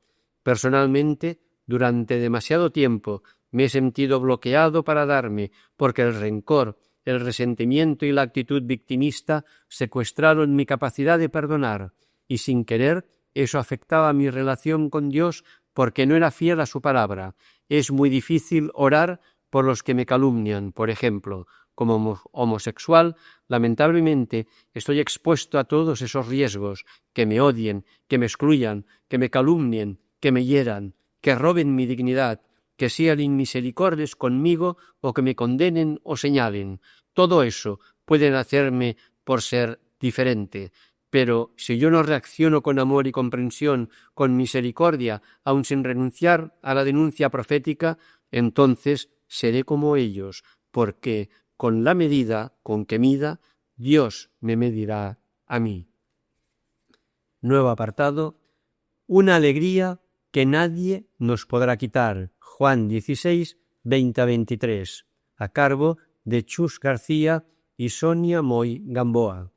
Personalmente, durante demasiado tiempo me he sentido bloqueado para darme, porque el rencor, el resentimiento y la actitud victimista secuestraron mi capacidad de perdonar, y sin querer eso afectaba mi relación con Dios porque no era fiel a su palabra. Es muy difícil orar por los que me calumnian, por ejemplo. Como homosexual, lamentablemente, estoy expuesto a todos esos riesgos, que me odien, que me excluyan, que me calumnien, que me hieran, que roben mi dignidad, que sean inmisericordios conmigo o que me condenen o señalen. Todo eso pueden hacerme por ser diferente. Pero si yo no reacciono con amor y comprensión, con misericordia, aun sin renunciar a la denuncia profética, entonces seré como ellos, porque con la medida con que mida, Dios me medirá a mí. Nuevo apartado. Una alegría que nadie nos podrá quitar. Juan 16, 20-23. A cargo de Chus García y Sonia Moy Gamboa.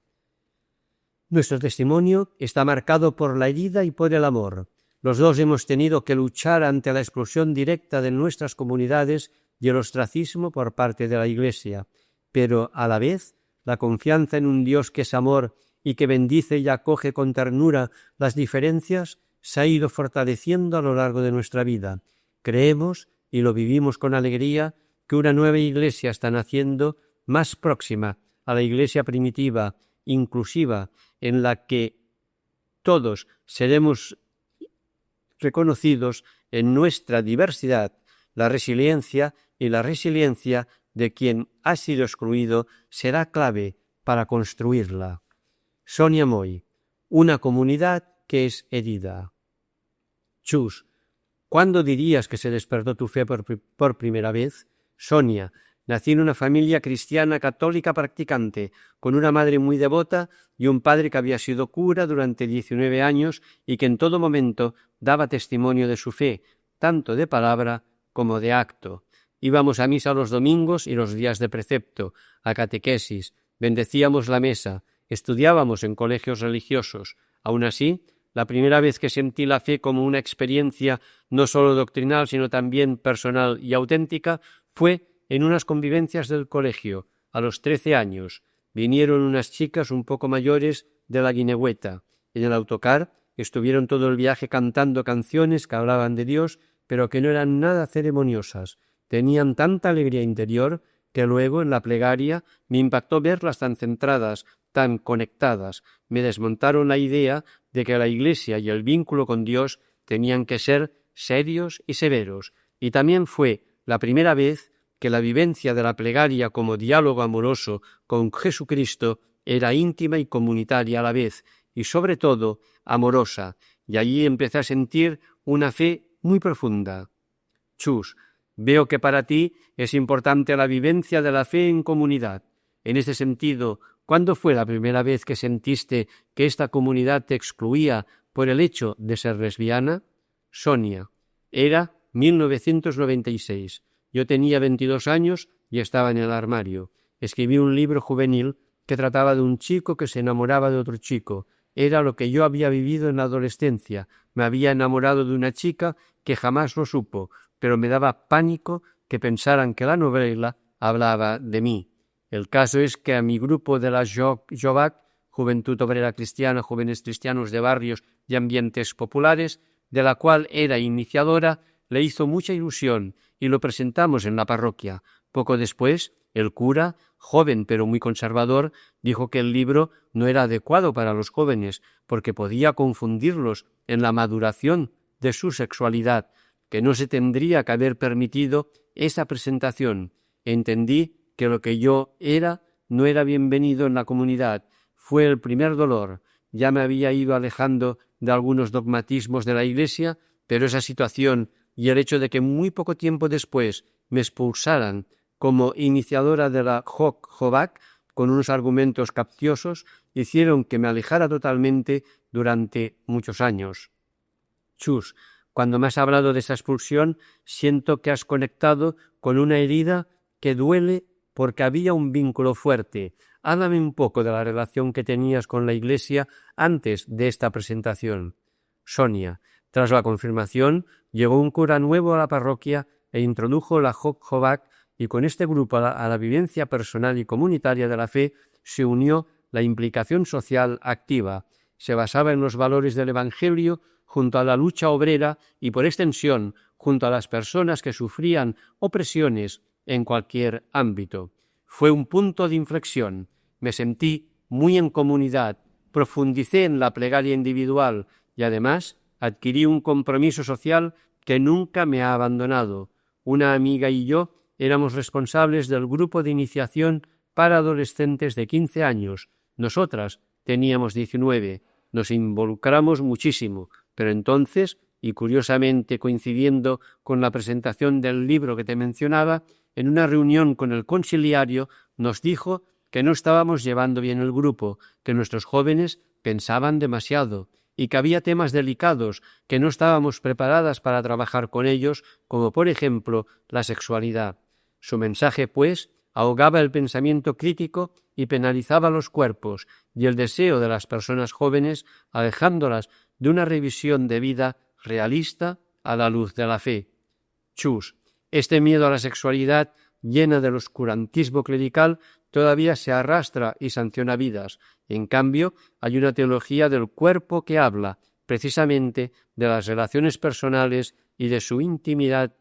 Nuestro testimonio está marcado por la herida y por el amor. Los dos hemos tenido que luchar ante la exclusión directa de nuestras comunidades y el ostracismo por parte de la Iglesia, pero a la vez la confianza en un Dios que es amor y que bendice y acoge con ternura las diferencias se ha ido fortaleciendo a lo largo de nuestra vida. Creemos, y lo vivimos con alegría, que una nueva Iglesia está naciendo más próxima a la Iglesia primitiva, inclusiva, en la que todos seremos reconocidos en nuestra diversidad. La resiliencia de quien ha sido excluido será clave para construirla. Sonia Moy. Una comunidad que es herida. Chus. ¿Cuándo dirías que se despertó tu fe por primera vez? Sonia. Nací en una familia cristiana católica practicante, con una madre muy devota y un padre que había sido cura durante 19 años y que en todo momento daba testimonio de su fe, tanto de palabra como de acto. Íbamos a misa los domingos y los días de precepto, a catequesis, bendecíamos la mesa, estudiábamos en colegios religiosos. Aún así, la primera vez que sentí la fe como una experiencia no solo doctrinal, sino también personal y auténtica, fue en unas convivencias del colegio. A los 13 años vinieron unas chicas un poco mayores de la Guinegüeta. En el autocar estuvieron todo el viaje cantando canciones que hablaban de Dios, pero que no eran nada ceremoniosas. Tenían tanta alegría interior que luego, en la plegaria, me impactó verlas tan centradas, tan conectadas. Me desmontaron la idea de que la Iglesia y el vínculo con Dios tenían que ser serios y severos. Y también fue la primera vez que la vivencia de la plegaria como diálogo amoroso con Jesucristo era íntima y comunitaria a la vez, y sobre todo amorosa, y allí empecé a sentir una fe muy profunda. Chus, veo que para ti es importante la vivencia de la fe en comunidad. En este sentido, ¿cuándo fue la primera vez que sentiste que esta comunidad te excluía por el hecho de ser lesbiana? Sonia. Era 1996. Yo tenía 22 años y estaba en el armario. Escribí un libro juvenil que trataba de un chico que se enamoraba de otro chico. Era lo que yo había vivido en la adolescencia. Me había enamorado de una chica que jamás lo supo, pero me daba pánico que pensaran que la novela hablaba de mí. El caso es que a mi grupo de la JOVAC, Juventud Obrera Cristiana, Jóvenes Cristianos de Barrios y Ambientes Populares, de la cual era iniciadora, le hizo mucha ilusión y lo presentamos en la parroquia. Poco después, el cura, joven pero muy conservador, dijo que el libro no era adecuado para los jóvenes porque podía confundirlos en la maduración de su sexualidad, que no se tendría que haber permitido esa presentación. Entendí que lo que yo era no era bienvenido en la comunidad. Fue el primer dolor. Ya me había ido alejando de algunos dogmatismos de la Iglesia, pero esa situación y el hecho de que muy poco tiempo después me expulsaran como iniciadora de la JOVAC con unos argumentos capciosos hicieron que me alejara totalmente durante muchos años. Chus, cuando me has hablado de esa expulsión, siento que has conectado con una herida que duele porque había un vínculo fuerte, háblame un poco de la relación que tenías con la Iglesia antes de esta presentación. Sonia, tras la confirmación, llegó un cura nuevo a la parroquia e introdujo la Joc-Jovac, y con este grupo a la vivencia personal y comunitaria de la fe se unió la implicación social activa. Se basaba en los valores del Evangelio junto a la lucha obrera y, por extensión, junto a las personas que sufrían opresiones en cualquier ámbito. Fue un punto de inflexión. Me sentí muy en comunidad, profundicé en la plegaria individual y, además, adquirí un compromiso social que nunca me ha abandonado. Una amiga y yo éramos responsables del grupo de iniciación para adolescentes de 15 años. Nosotras teníamos 19. Nos involucramos muchísimo, pero entonces, y curiosamente coincidiendo con la presentación del libro que te mencionaba, en una reunión con el conciliario nos dijo que no estábamos llevando bien el grupo, que nuestros jóvenes pensaban demasiado y que había temas delicados que no estábamos preparadas para trabajar con ellos, como por ejemplo la sexualidad. Su mensaje, pues, ahogaba el pensamiento crítico y penalizaba los cuerpos y el deseo de las personas jóvenes, alejándolas de una revisión de vida realista a la luz de la fe. Chus, este miedo a la sexualidad, llena del oscurantismo clerical, todavía se arrastra y sanciona vidas. En cambio, hay una teología del cuerpo que habla, precisamente, de las relaciones personales y de su intimidad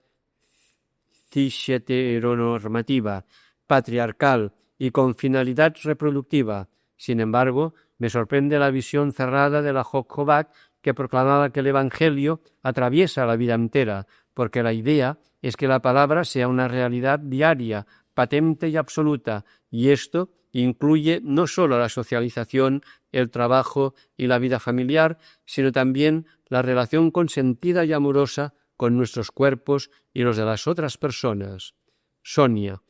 cis-heteronormativa, patriarcal y con finalidad reproductiva. Sin embargo, me sorprende la visión cerrada de la Joc-Jovac, que proclamaba que el Evangelio atraviesa la vida entera, porque la idea es que la palabra sea una realidad diaria, patente y absoluta, y esto incluye no solo la socialización, el trabajo y la vida familiar, sino también la relación consentida y amorosa con nuestros cuerpos y los de las otras personas. Sonia.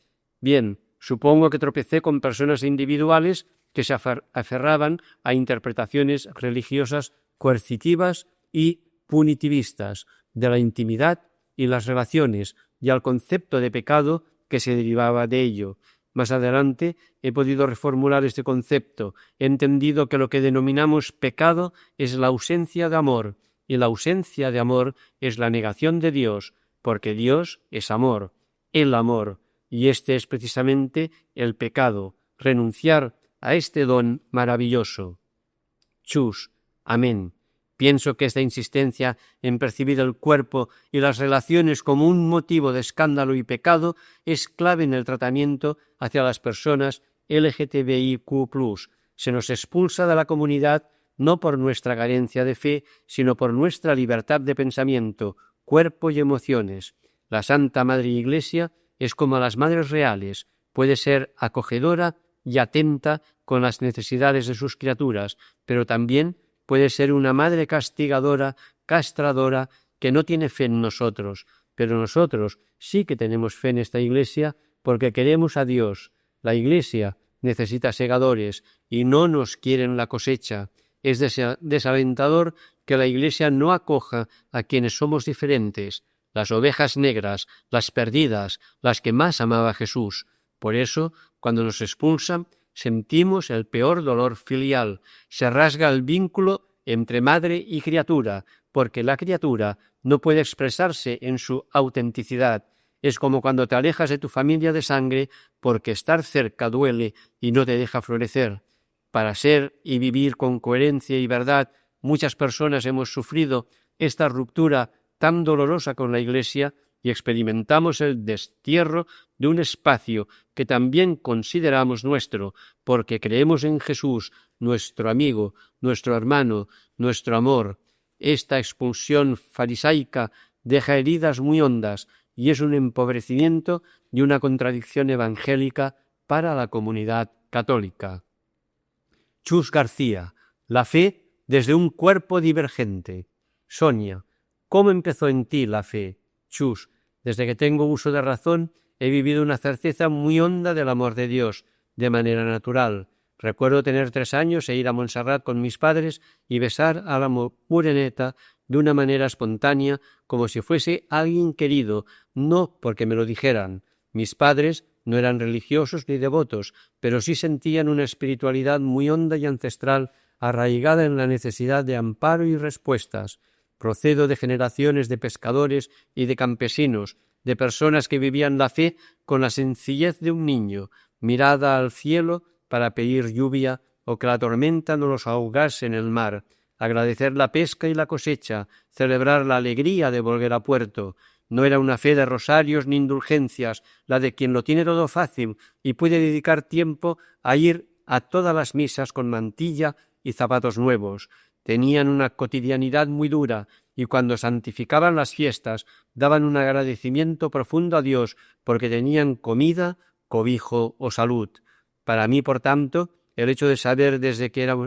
Bien, supongo que tropecé con personas individuales que se aferraban a interpretaciones religiosas coercitivas y punitivistas de la intimidad y las relaciones y al concepto de pecado que se derivaba de ello. Más adelante he podido reformular este concepto. He entendido que lo que denominamos pecado es la ausencia de amor, y la ausencia de amor es la negación de Dios, porque Dios es amor, el amor, y este es precisamente el pecado, renunciar a este don maravilloso. Chus, amén. Pienso que esta insistencia en percibir el cuerpo y las relaciones como un motivo de escándalo y pecado es clave en el tratamiento hacia las personas LGTBIQ+. Se nos expulsa de la comunidad no por nuestra carencia de fe, sino por nuestra libertad de pensamiento, cuerpo y emociones. La Santa Madre Iglesia es como las madres reales, puede ser acogedora y atenta con las necesidades de sus criaturas, pero también puede ser una madre castigadora, castradora, que no tiene fe en nosotros, pero nosotros sí que tenemos fe en esta Iglesia porque queremos a Dios. La Iglesia necesita segadores y no nos quieren la cosecha. Es desalentador que la Iglesia no acoja a quienes somos diferentes, las ovejas negras, las perdidas, las que más amaba Jesús. Por eso, cuando nos expulsan, sentimos el peor dolor filial, se rasga el vínculo entre madre y criatura, porque la criatura no puede expresarse en su autenticidad. Es como cuando te alejas de tu familia de sangre, porque estar cerca duele y no te deja florecer. Para ser y vivir con coherencia y verdad, muchas personas hemos sufrido esta ruptura tan dolorosa con la Iglesia y experimentamos el destierro de un espacio que también consideramos nuestro, porque creemos en Jesús, nuestro amigo, nuestro hermano, nuestro amor. Esta expulsión farisaica deja heridas muy hondas y es un empobrecimiento y una contradicción evangélica para la comunidad católica. Chus García, la fe desde un cuerpo divergente. Sonia, ¿cómo empezó en ti la fe? Chus, desde que tengo uso de razón, he vivido una certeza muy honda del amor de Dios, de manera natural. Recuerdo tener 3 años e ir a Montserrat con mis padres y besar a la moreneta de una manera espontánea, como si fuese alguien querido, no porque me lo dijeran. Mis padres No eran religiosos ni devotos, pero sí sentían una espiritualidad muy honda y ancestral, arraigada en la necesidad de amparo y respuestas. Procedo de generaciones de pescadores y de campesinos, de personas que vivían la fe con la sencillez de un niño, mirada al cielo para pedir lluvia o que la tormenta no los ahogase en el mar, agradecer la pesca y la cosecha, celebrar la alegría de volver a puerto. No era una fe de rosarios ni indulgencias, la de quien lo tiene todo fácil y puede dedicar tiempo a ir a todas las misas con mantilla y zapatos nuevos. Tenían una cotidianidad muy dura y cuando santificaban las fiestas daban un agradecimiento profundo a Dios porque tenían comida, cobijo o salud. Para mí, por tanto, el hecho de saber desde que era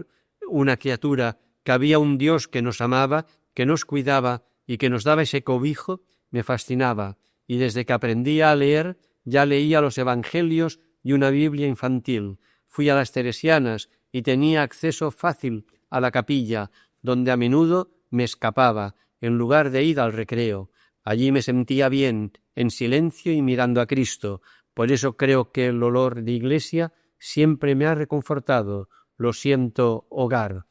una criatura que había un Dios que nos amaba, que nos cuidaba y que nos daba ese cobijo, me fascinaba, y desde que aprendí a leer ya leía los Evangelios y una Biblia infantil. Fui a las Teresianas y tenía acceso fácil a la capilla, donde a menudo me escapaba, en lugar de ir al recreo. Allí me sentía bien, en silencio y mirando a Cristo. Por eso creo que el olor de iglesia siempre me ha reconfortado. Lo siento, hogar.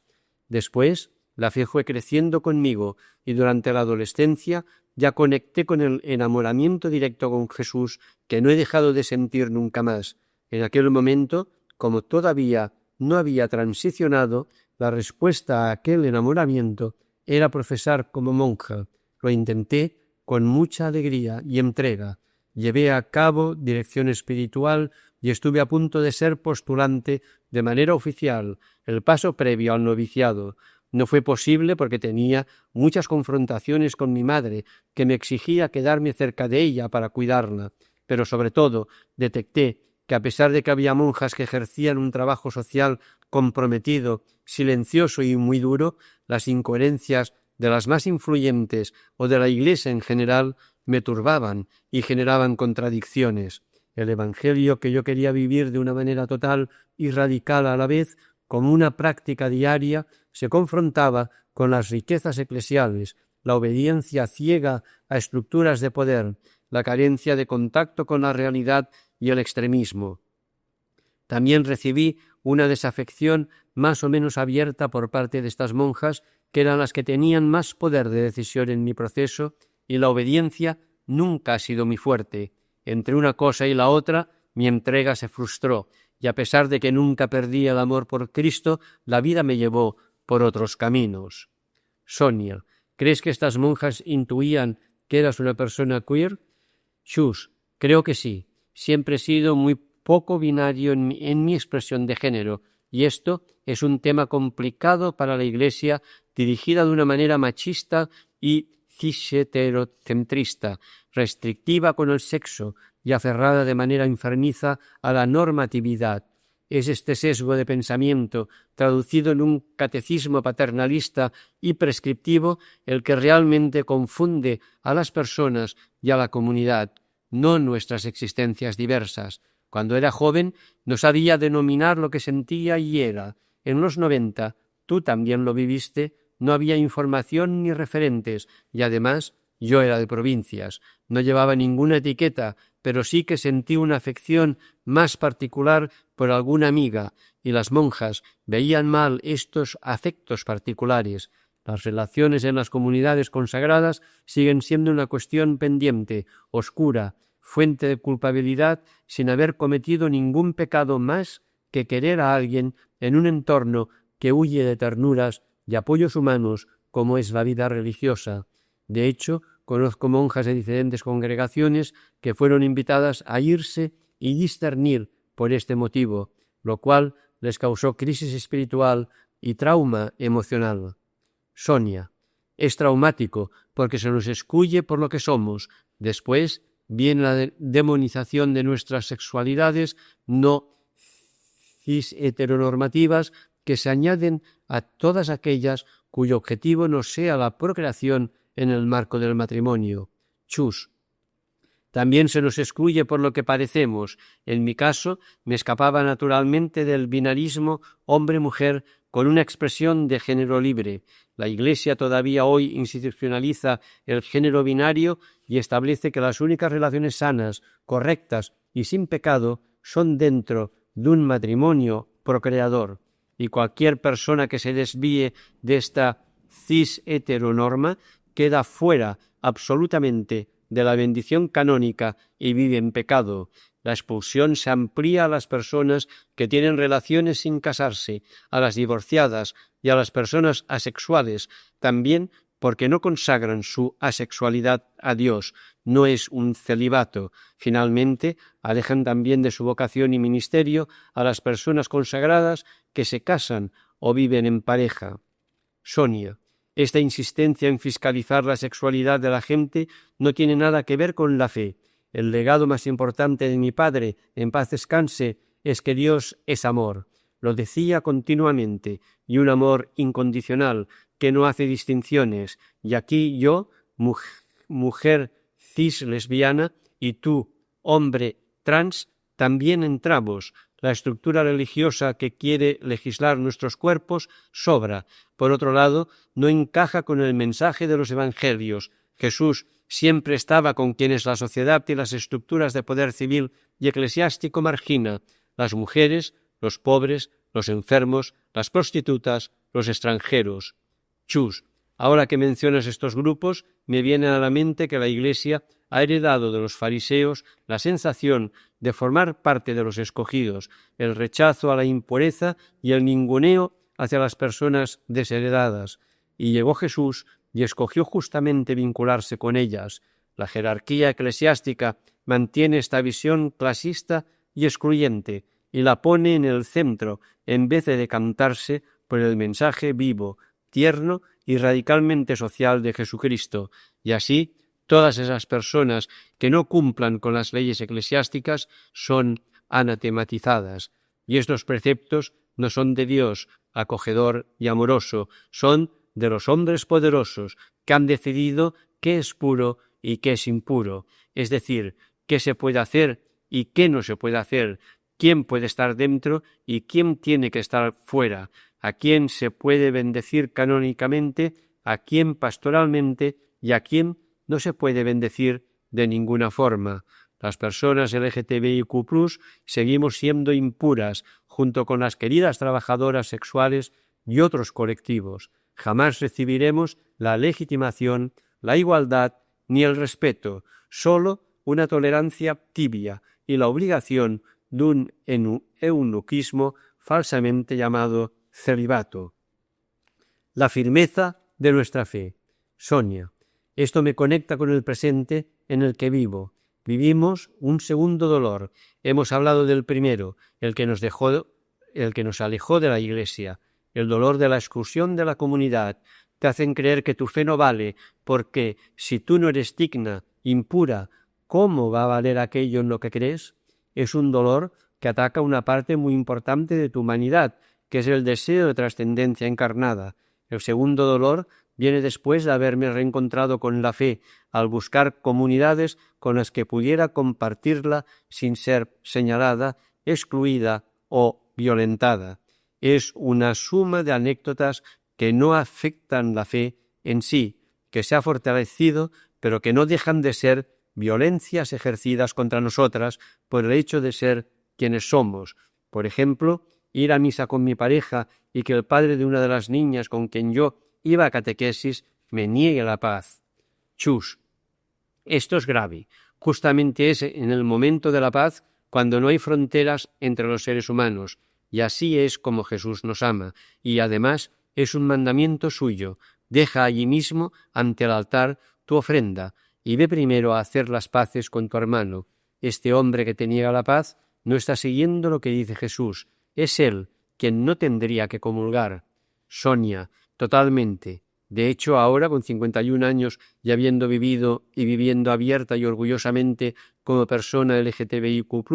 Después, la fe fue creciendo conmigo y durante la adolescencia ya conecté con el enamoramiento directo con Jesús que no he dejado de sentir nunca más. En aquel momento, como todavía no había transicionado, la respuesta a aquel enamoramiento era profesar como monja. Lo intenté con mucha alegría y entrega. Llevé a cabo dirección espiritual y estuve a punto de ser postulante de manera oficial, el paso previo al noviciado. No fue posible porque tenía muchas confrontaciones con mi madre, que me exigía quedarme cerca de ella para cuidarla, pero sobre todo detecté que a pesar de que había monjas que ejercían un trabajo social comprometido, silencioso y muy duro, las incoherencias de las más influyentes o de la Iglesia en general me turbaban y generaban contradicciones. El Evangelio que yo quería vivir de una manera total y radical a la vez, como una práctica diaria, se confrontaba con las riquezas eclesiales, la obediencia ciega a estructuras de poder, la carencia de contacto con la realidad y el extremismo. También recibí una desafección más o menos abierta por parte de estas monjas, que eran las que tenían más poder de decisión en mi proceso, y la obediencia nunca ha sido mi fuerte. Entre una cosa y la otra, mi entrega se frustró, y a pesar de que nunca perdí el amor por Cristo, la vida me llevó por otros caminos. Sonia, ¿crees que estas monjas intuían que eras una persona queer? Chus, creo que sí. Siempre he sido muy poco binario en mi expresión de género, y esto es un tema complicado para la Iglesia, dirigida de una manera machista y cis-heterocentrista, restrictiva con el sexo y aferrada de manera enfermiza a la normatividad. Es este sesgo de pensamiento, traducido en un catecismo paternalista y prescriptivo, el que realmente confunde a las personas y a la comunidad, no nuestras existencias diversas. Cuando era joven no sabía denominar lo que sentía y era. En los 90, tú también lo viviste, no había información ni referentes, y además yo era de provincias. No llevaba ninguna etiqueta, pero sí que sentí una afección más particular por alguna amiga, y las monjas veían mal estos afectos particulares. Las relaciones en las comunidades consagradas siguen siendo una cuestión pendiente, oscura, fuente de culpabilidad, sin haber cometido ningún pecado más que querer a alguien en un entorno que huye de ternuras y apoyos humanos como es la vida religiosa. De hecho, conozco monjas de diferentes congregaciones que fueron invitadas a irse y discernir por este motivo, lo cual les causó crisis espiritual y trauma emocional. Sonia, es traumático porque se nos excluye por lo que somos. Después viene la demonización de nuestras sexualidades no cis-heteronormativas que se añaden a todas aquellas cuyo objetivo no sea la procreación en el marco del matrimonio. Chus. También se nos excluye por lo que parecemos. En mi caso, me escapaba naturalmente del binarismo hombre-mujer con una expresión de género libre. La Iglesia todavía hoy institucionaliza el género binario y establece que las únicas relaciones sanas, correctas y sin pecado son dentro de un matrimonio procreador, y cualquier persona que se desvíe de esta cis heteronorma queda fuera absolutamente de la bendición canónica y vive en pecado. La expulsión se amplía a las personas que tienen relaciones sin casarse, a las divorciadas y a las personas asexuales, también porque no consagran su asexualidad a Dios, no es un celibato. Finalmente, alejan también de su vocación y ministerio a las personas consagradas que se casan o viven en pareja. Sonia, esta insistencia en fiscalizar la sexualidad de la gente no tiene nada que ver con la fe. El legado más importante de mi padre, en paz descanse, es que Dios es amor. Lo decía continuamente, y un amor incondicional, que no hace distinciones. Y aquí yo, mujer cis lesbiana, y tú, hombre trans, también entramos. La estructura religiosa que quiere legislar nuestros cuerpos sobra. Por otro lado, no encaja con el mensaje de los evangelios. Jesús siempre estaba con quienes la sociedad y las estructuras de poder civil y eclesiástico margina: las mujeres, los pobres, los enfermos, las prostitutas, los extranjeros. Chus, ahora que mencionas estos grupos, me viene a la mente que la Iglesia ha heredado de los fariseos la sensación de formar parte de los escogidos, el rechazo a la impureza y el ninguneo hacia las personas desheredadas. Y llegó Jesús y escogió justamente vincularse con ellas. La jerarquía eclesiástica mantiene esta visión clasista y excluyente y la pone en el centro en vez de decantarse por el mensaje vivo, tierno y radicalmente social de Jesucristo. Y así, todas esas personas que no cumplan con las leyes eclesiásticas son anatematizadas. Y estos preceptos no son de Dios, acogedor y amoroso, son de los hombres poderosos que han decidido qué es puro y qué es impuro, es decir, qué se puede hacer y qué no se puede hacer, quién puede estar dentro y quién tiene que estar fuera, a quién se puede bendecir canónicamente, a quién pastoralmente y a quién no se puede bendecir de ninguna forma. Las personas LGTBIQ+, seguimos siendo impuras junto con las queridas trabajadoras sexuales y otros colectivos. Jamás recibiremos la legitimación, la igualdad ni el respeto, solo una tolerancia tibia y la obligación de un eunuquismo falsamente llamado celibato. La firmeza de nuestra fe. Sonia, esto me conecta con el presente en el que vivo. Vivimos un segundo dolor. Hemos hablado del primero, el que nos alejó de la Iglesia, el dolor de la exclusión de la comunidad. Te hacen creer que tu fe no vale, porque si tú no eres digna, impura, ¿cómo va a valer aquello en lo que crees? Es un dolor que ataca una parte muy importante de tu humanidad, que es el deseo de trascendencia encarnada. El segundo dolor viene después de haberme reencontrado con la fe, al buscar comunidades con las que pudiera compartirla sin ser señalada, excluida o violentada. Es una suma de anécdotas que no afectan la fe en sí, que se ha fortalecido, pero que no dejan de ser violencias ejercidas contra nosotras por el hecho de ser quienes somos. Por ejemplo, ir a misa con mi pareja y que el padre de una de las niñas con quien yo iba a catequesis me niegue la paz. Chus, esto es grave. Justamente es en el momento de la paz cuando no hay fronteras entre los seres humanos, y así es como Jesús nos ama, y además es un mandamiento suyo. Deja allí mismo, ante el altar, tu ofrenda, y ve primero a hacer las paces con tu hermano. Este hombre que te niega la paz no está siguiendo lo que dice Jesús. Es él quien no tendría que comulgar. Sonia, totalmente. De hecho, ahora, con 51 años y habiendo vivido y viviendo abierta y orgullosamente como persona LGTBIQ+,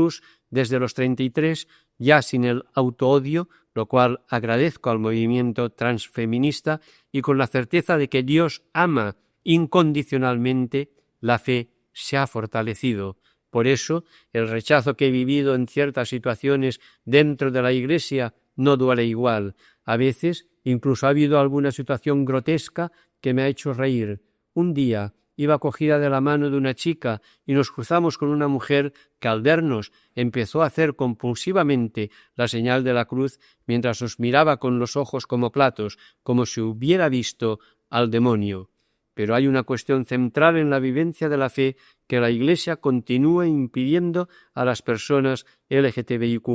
desde los 33, ya sin el autoodio, lo cual agradezco al movimiento transfeminista y con la certeza de que Dios ama incondicionalmente, la fe se ha fortalecido. Por eso, el rechazo que he vivido en ciertas situaciones dentro de la Iglesia no duele igual. A veces, incluso ha habido alguna situación grotesca que me ha hecho reír. Un día iba cogida de la mano de una chica y nos cruzamos con una mujer que al vernos empezó a hacer compulsivamente la señal de la cruz mientras nos miraba con los ojos como platos, como si hubiera visto al demonio. Pero hay una cuestión central en la vivencia de la fe que la Iglesia continúa impidiendo a las personas LGTBIQ+,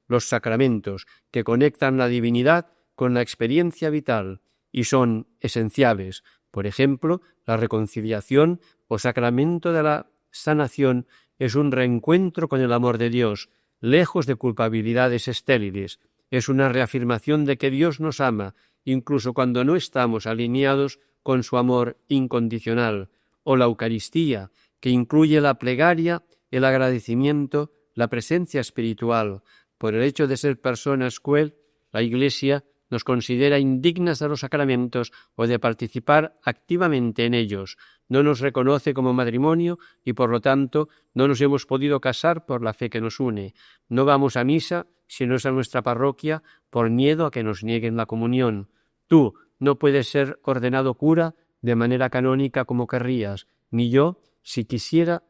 los sacramentos que conectan la divinidad con la experiencia vital y son esenciales. Por ejemplo, la reconciliación o sacramento de la sanación es un reencuentro con el amor de Dios, lejos de culpabilidades estériles. Es una reafirmación de que Dios nos ama, incluso cuando no estamos alineados con su amor incondicional. O la Eucaristía, que incluye la plegaria, el agradecimiento, la presencia espiritual. Por el hecho de ser personas queer, la Iglesia nos considera indignas de los sacramentos o de participar activamente en ellos. No nos reconoce como matrimonio y, por lo tanto, no nos hemos podido casar por la fe que nos une. No vamos a misa si no es a nuestra parroquia por miedo a que nos nieguen la comunión. Tú no puedes ser ordenado cura de manera canónica como querrías, ni yo, si quisiera,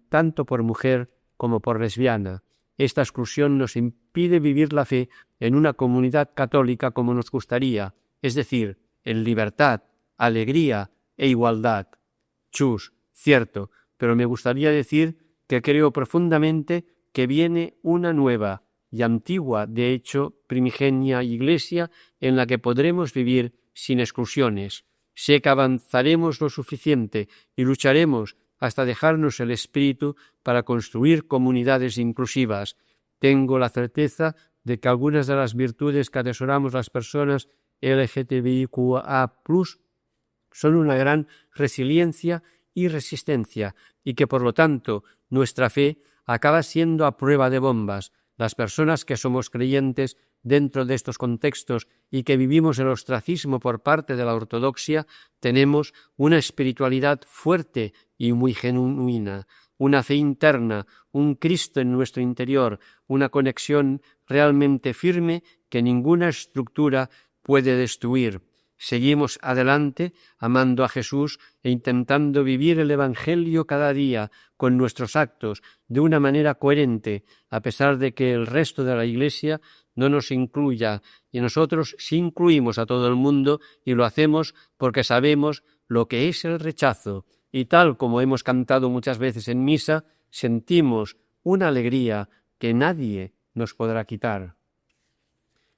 tanto por mujer como por lesbiana. Esta exclusión nos impide vivir la fe en una comunidad católica como nos gustaría, es decir, en libertad, alegría e igualdad. Chus, cierto, pero me gustaría decir que creo profundamente que viene una nueva y antigua, de hecho, primigenia Iglesia en la que podremos vivir sin exclusiones. Sé que avanzaremos lo suficiente y lucharemos hasta dejarnos el espíritu para construir comunidades inclusivas. Tengo la certeza de que algunas de las virtudes que atesoramos las personas LGTBIQA+, son una gran resiliencia y resistencia, y que por lo tanto nuestra fe acaba siendo a prueba de bombas. Las personas que somos creyentes dentro de estos contextos y que vivimos el ostracismo por parte de la ortodoxia, tenemos una espiritualidad fuerte y muy genuina, una fe interna, un Cristo en nuestro interior, una conexión realmente firme que ninguna estructura puede destruir. Seguimos adelante amando a Jesús e intentando vivir el Evangelio cada día con nuestros actos de una manera coherente, a pesar de que el resto de la Iglesia no nos incluya, y nosotros sí incluimos a todo el mundo y lo hacemos porque sabemos lo que es el rechazo. Y tal como hemos cantado muchas veces en misa, sentimos una alegría que nadie nos podrá quitar.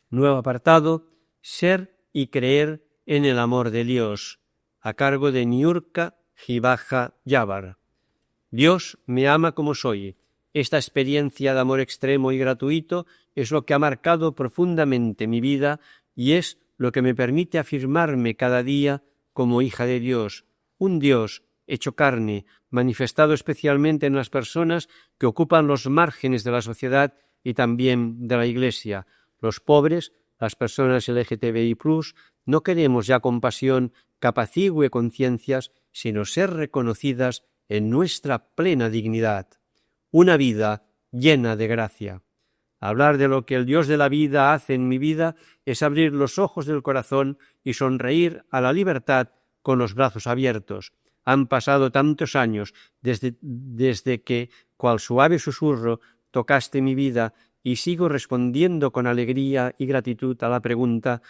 Nuevo apartado, ser y creer en el amor de Dios, a cargo de Niurka Gibaja Yavar. Dios me ama como soy. Esta experiencia de amor extremo y gratuito es lo que ha marcado profundamente mi vida y es lo que me permite afirmarme cada día como hija de Dios, un Dios hecho carne, manifestado especialmente en las personas que ocupan los márgenes de la sociedad y también de la Iglesia. Los pobres, las personas LGTBI+, no queremos ya compasión que apacigüe conciencias, sino ser reconocidas en nuestra plena dignidad. Una vida llena de gracia. Hablar de lo que el Dios de la vida hace en mi vida es abrir los ojos del corazón y sonreír a la libertad con los brazos abiertos. Han pasado tantos años desde que, cual suave susurro, tocaste mi vida y sigo respondiendo con alegría y gratitud a la pregunta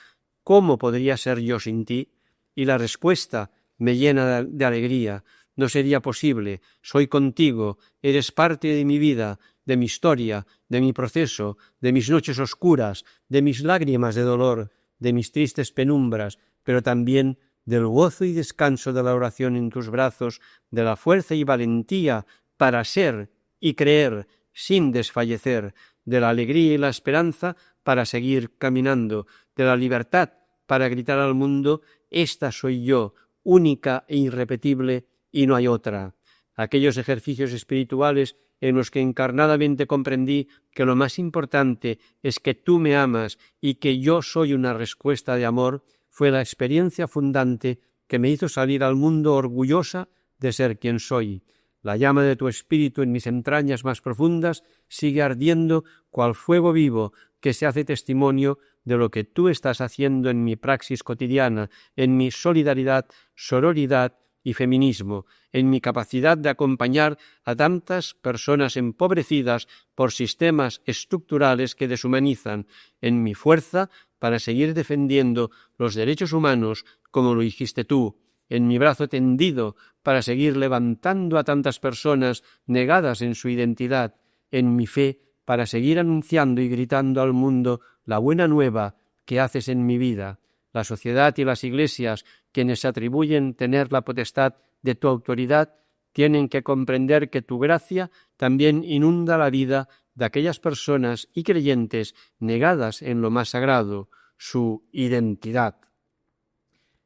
¿cómo podría ser yo sin ti? Y la respuesta me llena de alegría. No sería posible. Soy contigo. Eres parte de mi vida, de mi historia, de mi proceso, de mis noches oscuras, de mis lágrimas de dolor, de mis tristes penumbras, pero también del gozo y descanso de la oración en tus brazos, de la fuerza y valentía para ser y creer sin desfallecer, de la alegría y la esperanza para seguir caminando, de la libertad para gritar al mundo, esta soy yo, única e irrepetible, y no hay otra. Aquellos ejercicios espirituales en los que encarnadamente comprendí que lo más importante es que tú me amas y que yo soy una respuesta de amor, fue la experiencia fundante que me hizo salir al mundo orgullosa de ser quien soy. La llama de tu espíritu en mis entrañas más profundas sigue ardiendo cual fuego vivo que se hace testimonio de lo que tú estás haciendo en mi praxis cotidiana, en mi solidaridad, sororidad y feminismo, en mi capacidad de acompañar a tantas personas empobrecidas por sistemas estructurales que deshumanizan, en mi fuerza para seguir defendiendo los derechos humanos como lo hiciste tú, en mi brazo tendido para seguir levantando a tantas personas negadas en su identidad, en mi fe para seguir anunciando y gritando al mundo la buena nueva que haces en mi vida. La sociedad y las iglesias, quienes se atribuyen tener la potestad de tu autoridad, tienen que comprender que tu gracia también inunda la vida de aquellas personas y creyentes negadas en lo más sagrado, su identidad.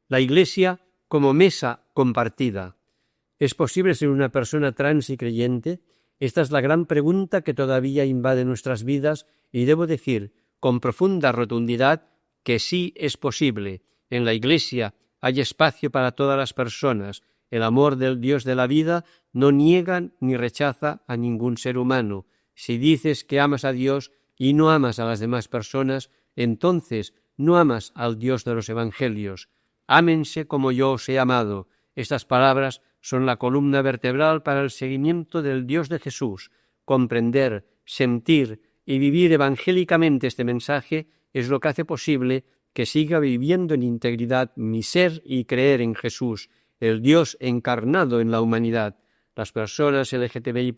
La Iglesia como mesa compartida. ¿Es posible ser una persona trans y creyente? Esta es la gran pregunta que todavía invade nuestras vidas y debo decir con profunda rotundidad que sí es posible. En la Iglesia hay espacio para todas las personas. El amor del Dios de la vida no niega ni rechaza a ningún ser humano. Si dices que amas a Dios y no amas a las demás personas, entonces no amas al Dios de los Evangelios. Ámense como yo os he amado. Estas palabras son la columna vertebral para el seguimiento del Dios de Jesús. Comprender, sentir y vivir evangélicamente este mensaje es lo que hace posible que siga viviendo en integridad mi ser y creer en Jesús, el Dios encarnado en la humanidad. Las personas LGTBI+,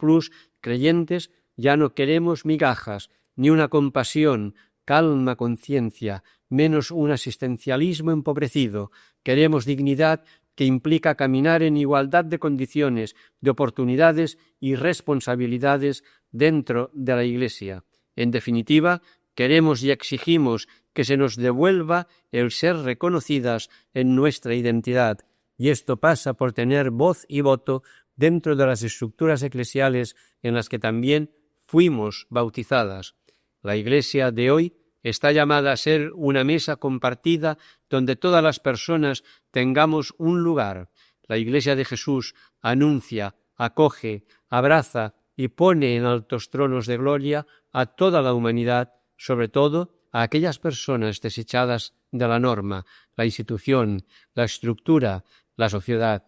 creyentes, ya no queremos migajas, ni una compasión, calma conciencia, menos un asistencialismo empobrecido. Queremos dignidad que implica caminar en igualdad de condiciones, de oportunidades y responsabilidades dentro de la Iglesia. En definitiva, queremos y exigimos que se nos devuelva el ser reconocidas en nuestra identidad, y esto pasa por tener voz y voto dentro de las estructuras eclesiales en las que también fuimos bautizadas. La Iglesia de hoy está llamada a ser una mesa compartida donde todas las personas tengamos un lugar. La Iglesia de Jesús anuncia, acoge, abraza y pone en altos tronos de gloria a toda la humanidad, sobre todo a aquellas personas desechadas de la norma, la institución, la estructura, la sociedad,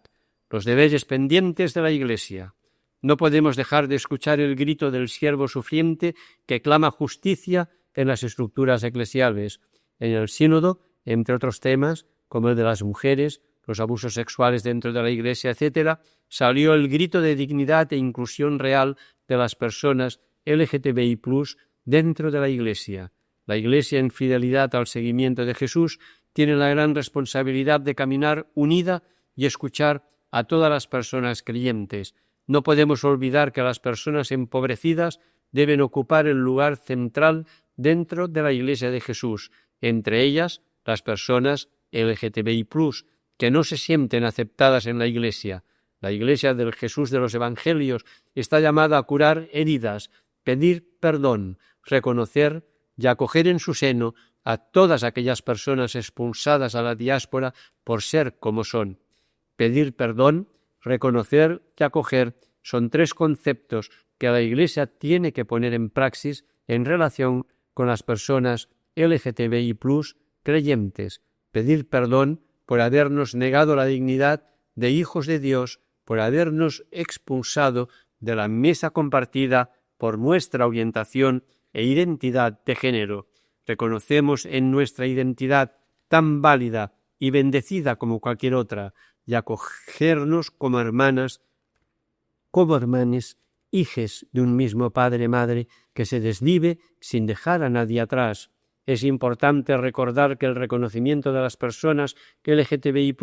los deberes pendientes de la Iglesia. No podemos dejar de escuchar el grito del siervo sufriente que clama justicia en las estructuras eclesiales. En el sínodo, entre otros temas, como el de las mujeres, los abusos sexuales dentro de la Iglesia, etc., salió el grito de dignidad e inclusión real de las personas LGTBI+, dentro de la Iglesia. La Iglesia, en fidelidad al seguimiento de Jesús, tiene la gran responsabilidad de caminar unida y escuchar a todas las personas creyentes. No podemos olvidar que las personas empobrecidas deben ocupar el lugar central dentro de la Iglesia de Jesús, entre ellas las personas LGTBI+, que no se sienten aceptadas en la Iglesia. La Iglesia del Jesús de los Evangelios está llamada a curar heridas, pedir perdón, reconocer y acoger en su seno a todas aquellas personas expulsadas a la diáspora por ser como son. Pedir perdón, reconocer y acoger son tres conceptos que la Iglesia tiene que poner en praxis en relación con las personas LGTBI+, creyentes. Pedir perdón por habernos negado la dignidad de hijos de Dios, por habernos expulsado de la mesa compartida por nuestra orientación e identidad de género. Reconocemos en nuestra identidad tan válida y bendecida como cualquier otra, y acogernos como hermanas, como hermanes, hijes de un mismo padre-madre que se desvive sin dejar a nadie atrás. Es importante recordar que el reconocimiento de las personas LGTBI+,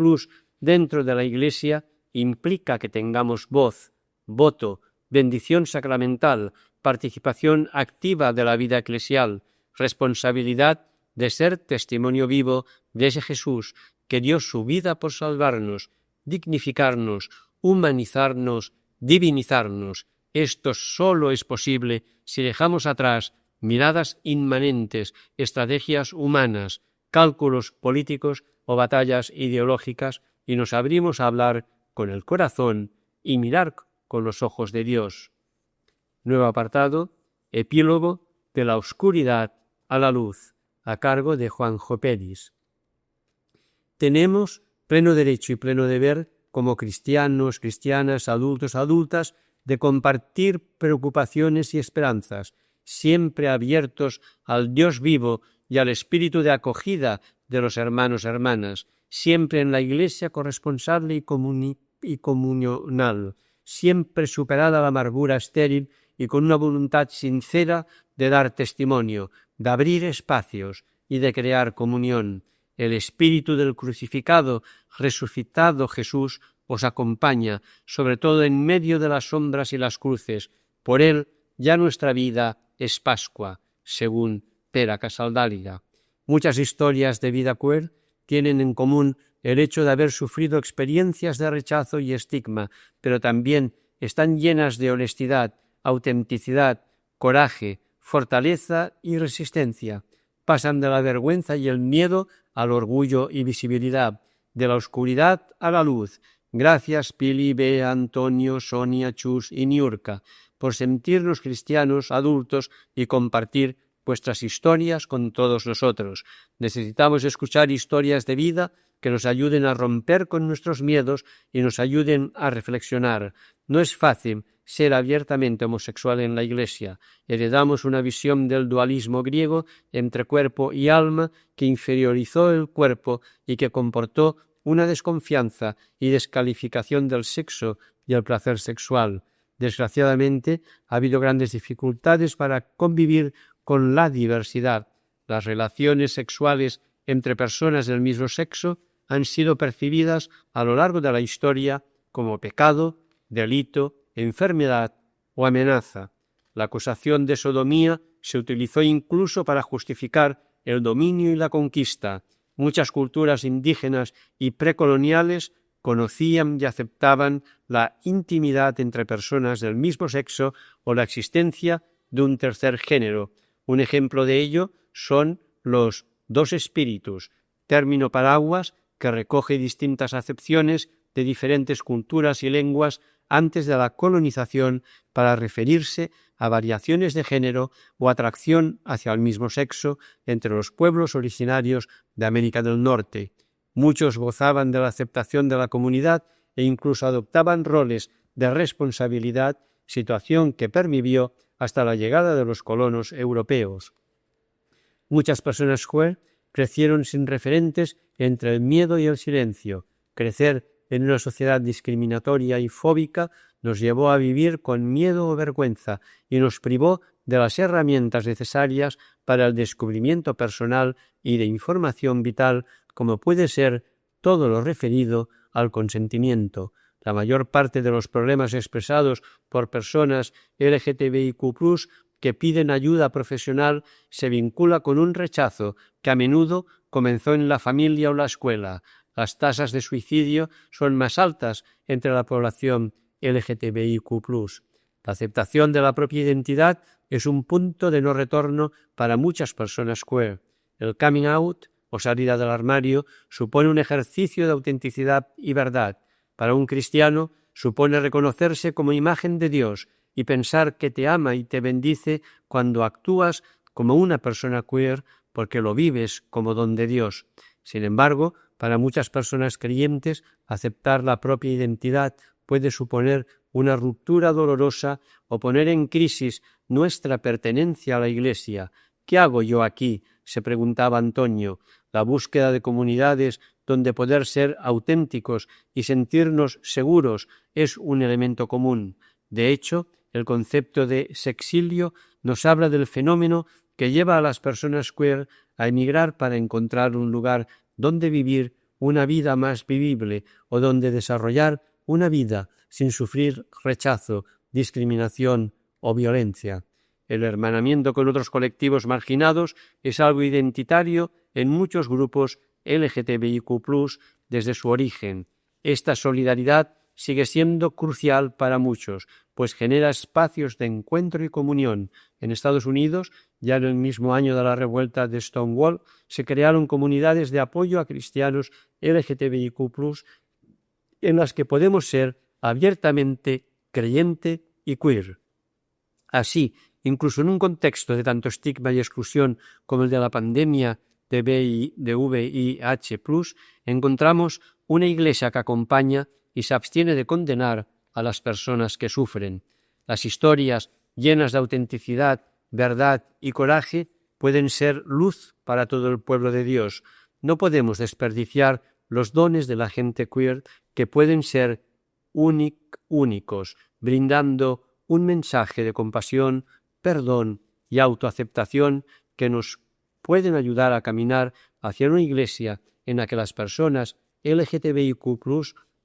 dentro de la Iglesia implica que tengamos voz, voto, bendición sacramental, participación activa de la vida eclesial, responsabilidad de ser testimonio vivo de ese Jesús que dio su vida por salvarnos, dignificarnos, humanizarnos, divinizarnos. Esto solo es posible si dejamos atrás miradas inmanentes, estrategias humanas, cálculos políticos o batallas ideológicas y nos abrimos a hablar con el corazón y mirar con los ojos de Dios. Nuevo apartado, epílogo de la oscuridad a la luz, a cargo de Juanjo Peris. Tenemos pleno derecho y pleno deber como cristianos, cristianas, adultos, adultas, de compartir preocupaciones y esperanzas, siempre abiertos al Dios vivo y al espíritu de acogida de los hermanos y hermanas, siempre en la Iglesia corresponsable y comunional, siempre superada la amargura estéril y con una voluntad sincera de dar testimonio, de abrir espacios y de crear comunión. El espíritu del crucificado, resucitado Jesús os acompaña, sobre todo en medio de las sombras y las cruces. Por él ya nuestra vida es Pascua, según Pere Casaldàliga. Muchas historias de vida queer tienen en común el hecho de haber sufrido experiencias de rechazo y estigma, pero también están llenas de honestidad, autenticidad, coraje, fortaleza y resistencia. Pasan de la vergüenza y el miedo al orgullo y visibilidad, de la oscuridad a la luz. Gracias Pili, Bea, Antonio, Sonia, Chus y Niurka por sentirnos cristianos adultos y compartir vuestras historias con todos nosotros. Necesitamos escuchar historias de vida que nos ayuden a romper con nuestros miedos y nos ayuden a reflexionar. No es fácil ser abiertamente homosexual en la Iglesia. Heredamos una visión del dualismo griego entre cuerpo y alma que inferiorizó el cuerpo y que comportó una desconfianza y descalificación del sexo y el placer sexual. Desgraciadamente, ha habido grandes dificultades para convivir con la diversidad. Las relaciones sexuales entre personas del mismo sexo han sido percibidas a lo largo de la historia como pecado, delito, enfermedad o amenaza. La acusación de sodomía se utilizó incluso para justificar el dominio y la conquista. Muchas culturas indígenas y precoloniales conocían y aceptaban la intimidad entre personas del mismo sexo o la existencia de un tercer género. Un ejemplo de ello son los dos espíritus, término paraguas que recoge distintas acepciones de diferentes culturas y lenguas antes de la colonización para referirse a variaciones de género o atracción hacia el mismo sexo entre los pueblos originarios de América del Norte. Muchos gozaban de la aceptación de la comunidad e incluso adoptaban roles de responsabilidad, situación que pervivió hasta la llegada de los colonos europeos. Muchas personas queer crecieron sin referentes entre el miedo y el silencio. Crecer en una sociedad discriminatoria y fóbica nos llevó a vivir con miedo o vergüenza y nos privó de las herramientas necesarias para el descubrimiento personal y de información vital, como puede ser todo lo referido al consentimiento. La mayor parte de los problemas expresados por personas LGTBIQ+, que piden ayuda profesional se vincula con un rechazo que a menudo comenzó en la familia o la escuela. Las tasas de suicidio son más altas entre la población LGTBIQ+. La aceptación de la propia identidad es un punto de no retorno para muchas personas queer. El coming out o salida del armario supone un ejercicio de autenticidad y verdad. Para un cristiano supone reconocerse como imagen de Dios y pensar que te ama y te bendice cuando actúas como una persona queer porque lo vives como don de Dios. Sin embargo, para muchas personas creyentes, aceptar la propia identidad puede suponer una ruptura dolorosa o poner en crisis nuestra pertenencia a la Iglesia. ¿Qué hago yo aquí?, se preguntaba Antonio. La búsqueda de comunidades donde poder ser auténticos y sentirnos seguros es un elemento común. De hecho, el concepto de sexilio nos habla del fenómeno que lleva a las personas queer a emigrar para encontrar un lugar donde vivir una vida más vivible o donde desarrollar una vida sin sufrir rechazo, discriminación o violencia. El hermanamiento con otros colectivos marginados es algo identitario en muchos grupos LGTBIQ+, desde su origen. Esta solidaridad sigue siendo crucial para muchos, pues genera espacios de encuentro y comunión. En Estados Unidos, ya en el mismo año de la revuelta de Stonewall, se crearon comunidades de apoyo a cristianos LGTBIQ+, en las que podemos ser abiertamente creyente y queer. Así, incluso en un contexto de tanto estigma y exclusión como el de la pandemia de VIH+, encontramos una Iglesia que acompaña y se abstiene de condenar a las personas que sufren. Las historias llenas de autenticidad, verdad y coraje pueden ser luz para todo el pueblo de Dios. No podemos desperdiciar los dones de la gente queer que pueden ser únicos, brindando un mensaje de compasión, perdón y autoaceptación que nos pueden ayudar a caminar hacia una iglesia en la que las personas LGTBIQ+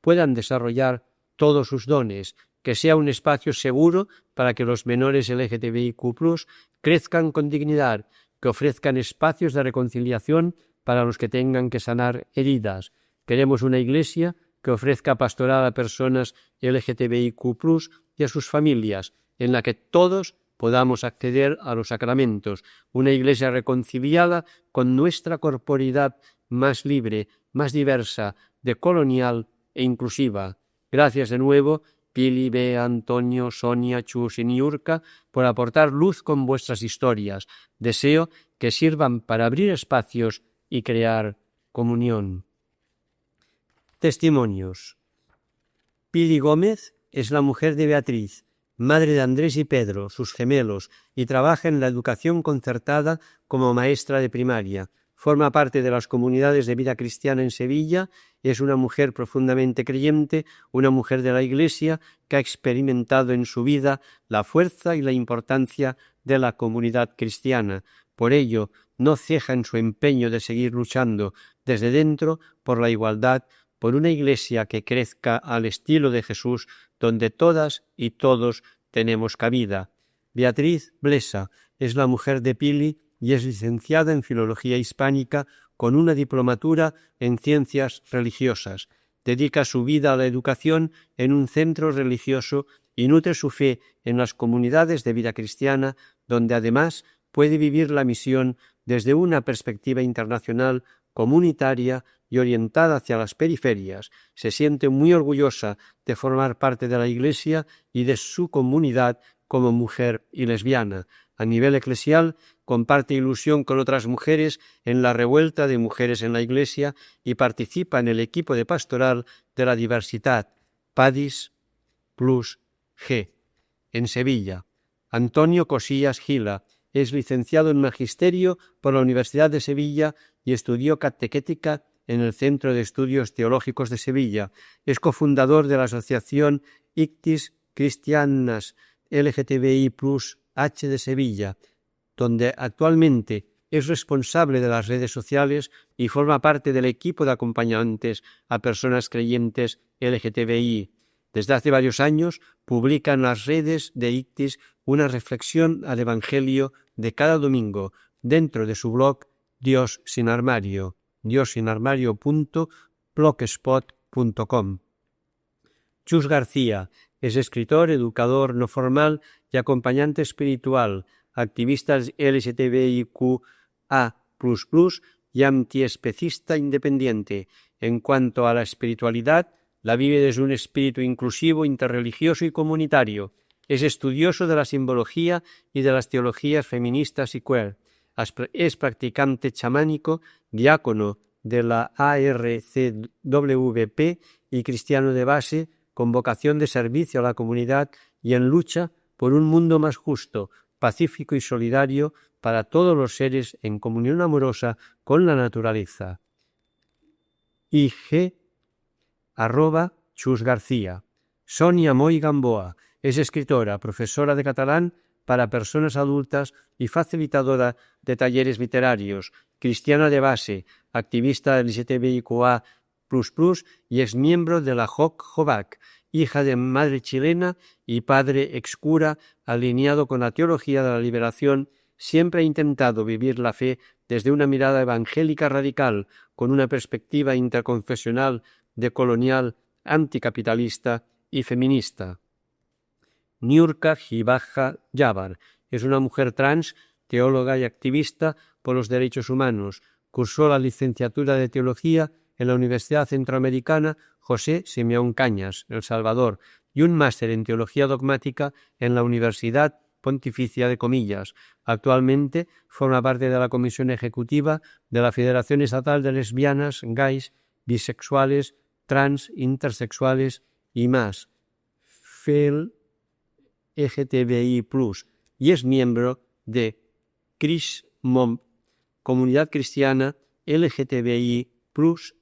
puedan desarrollar todos sus dones, que sea un espacio seguro para que los menores LGTBIQ+ crezcan con dignidad, que ofrezcan espacios de reconciliación para los que tengan que sanar heridas. Queremos una iglesia que ofrezca pastoral a personas LGTBIQ+ y a sus familias, en la que todos podamos acceder a los sacramentos, una iglesia reconciliada con nuestra corporidad más libre, más diversa, decolonial e inclusiva. Gracias de nuevo, Pili, Bea, Antonio, Sonia, Chus y Niurka, por aportar luz con vuestras historias. Deseo que sirvan para abrir espacios y crear comunión. Testimonios. Pili Gómez es la mujer de Beatriz, madre de Andrés y Pedro, sus gemelos, y trabaja en la educación concertada como maestra de primaria. Forma parte de las comunidades de vida cristiana en Sevilla, es una mujer profundamente creyente, una mujer de la Iglesia que ha experimentado en su vida la fuerza y la importancia de la comunidad cristiana. Por ello, no ceja en su empeño de seguir luchando desde dentro por la igualdad, por una Iglesia que crezca al estilo de Jesús, donde todas y todos tenemos cabida. Beatriz Blesa es la mujer de Pili y es licenciada en Filología Hispánica con una diplomatura en Ciencias Religiosas. Dedica su vida a la educación en un centro religioso y nutre su fe en las comunidades de vida cristiana, donde además puede vivir la misión desde una perspectiva internacional, comunitaria y orientada hacia las periferias. Se siente muy orgullosa de formar parte de la Iglesia y de su comunidad como mujer y lesbiana. A nivel eclesial, comparte ilusión con otras mujeres en la revuelta de mujeres en la Iglesia y participa en el equipo de pastoral de la diversidad Padis Plus G. En Sevilla, Antonio Cosillas Gila es licenciado en Magisterio por la Universidad de Sevilla y estudió catequética en el Centro de Estudios Teológicos de Sevilla. Es cofundador de la asociación Ictis Cristianas LGTBI+ H de Sevilla, donde actualmente es responsable de las redes sociales y forma parte del equipo de acompañantes a personas creyentes LGTBI. Desde hace varios años publica en las redes de Ictis una reflexión al Evangelio de cada domingo dentro de su blog Dios sin Armario, diosinarmario.blogspot.com. Chus García es escritor, educador no formal y acompañante espiritual, activista LGTBIQA++ y antiespecista independiente. En cuanto a la espiritualidad, la vive desde un espíritu inclusivo, interreligioso y comunitario. Es estudioso de la simbología y de las teologías feministas y queer. Es practicante chamánico, diácono de la ARCWP y cristiano de base, con vocación de servicio a la comunidad y en lucha por un mundo más justo, pacífico y solidario para todos los seres en comunión amorosa con la naturaleza. IG @Chus García. Sonia Moy Gamboa es escritora, profesora de catalán para personas adultas y facilitadora de talleres literarios, cristiana de base, activista LGTBIQA++ y es miembro de la JOC-JOVAC, hija de madre chilena y padre excura, alineado con la teología de la liberación. Siempre ha intentado vivir la fe desde una mirada evangélica radical, con una perspectiva interconfesional, decolonial, anticapitalista y feminista. Niurka Gibaja Yabar es una mujer trans, teóloga y activista por los derechos humanos. Cursó la licenciatura de Teología en la Universidad Centroamericana José Simeón Cañas, El Salvador, y un máster en Teología Dogmática en la Universidad Pontificia de Comillas. Actualmente forma parte de la Comisión Ejecutiva de la Federación Estatal de Lesbianas, Gays, Bisexuales, trans, intersexuales y más, FEL, LGTBI+, y es miembro de CRISMOM, Comunidad Cristiana LGTBI+,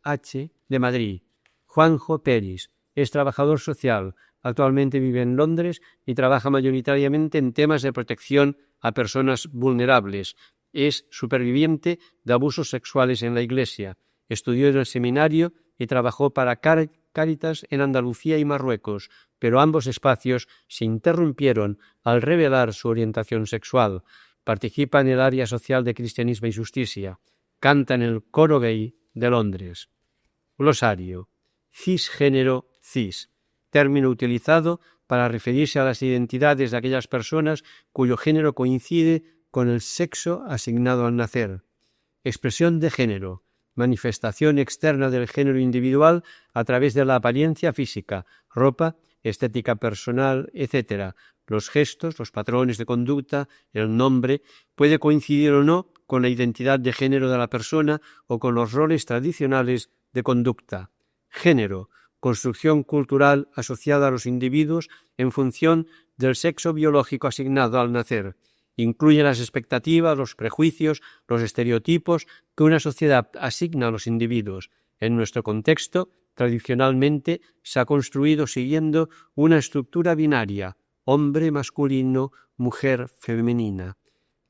H de Madrid. Juanjo Peris es trabajador social, actualmente vive en Londres y trabaja mayoritariamente en temas de protección a personas vulnerables. Es superviviente de abusos sexuales en la Iglesia. Estudió en el seminario y trabajó para Cáritas en Andalucía y Marruecos, pero ambos espacios se interrumpieron al revelar su orientación sexual. Participa en el área social de Cristianismo y Justicia. Canta en el coro gay de Londres. Glosario. Cisgénero, cis. Término utilizado para referirse a las identidades de aquellas personas cuyo género coincide con el sexo asignado al nacer. Expresión de género. Manifestación externa del género individual a través de la apariencia física, ropa, estética personal, etc. Los gestos, los patrones de conducta, el nombre, puede coincidir o no con la identidad de género de la persona o con los roles tradicionales de conducta. Género, construcción cultural asociada a los individuos en función del sexo biológico asignado al nacer. Incluye las expectativas, los prejuicios, los estereotipos que una sociedad asigna a los individuos. En nuestro contexto, tradicionalmente se ha construido siguiendo una estructura binaria, hombre masculino, mujer femenina.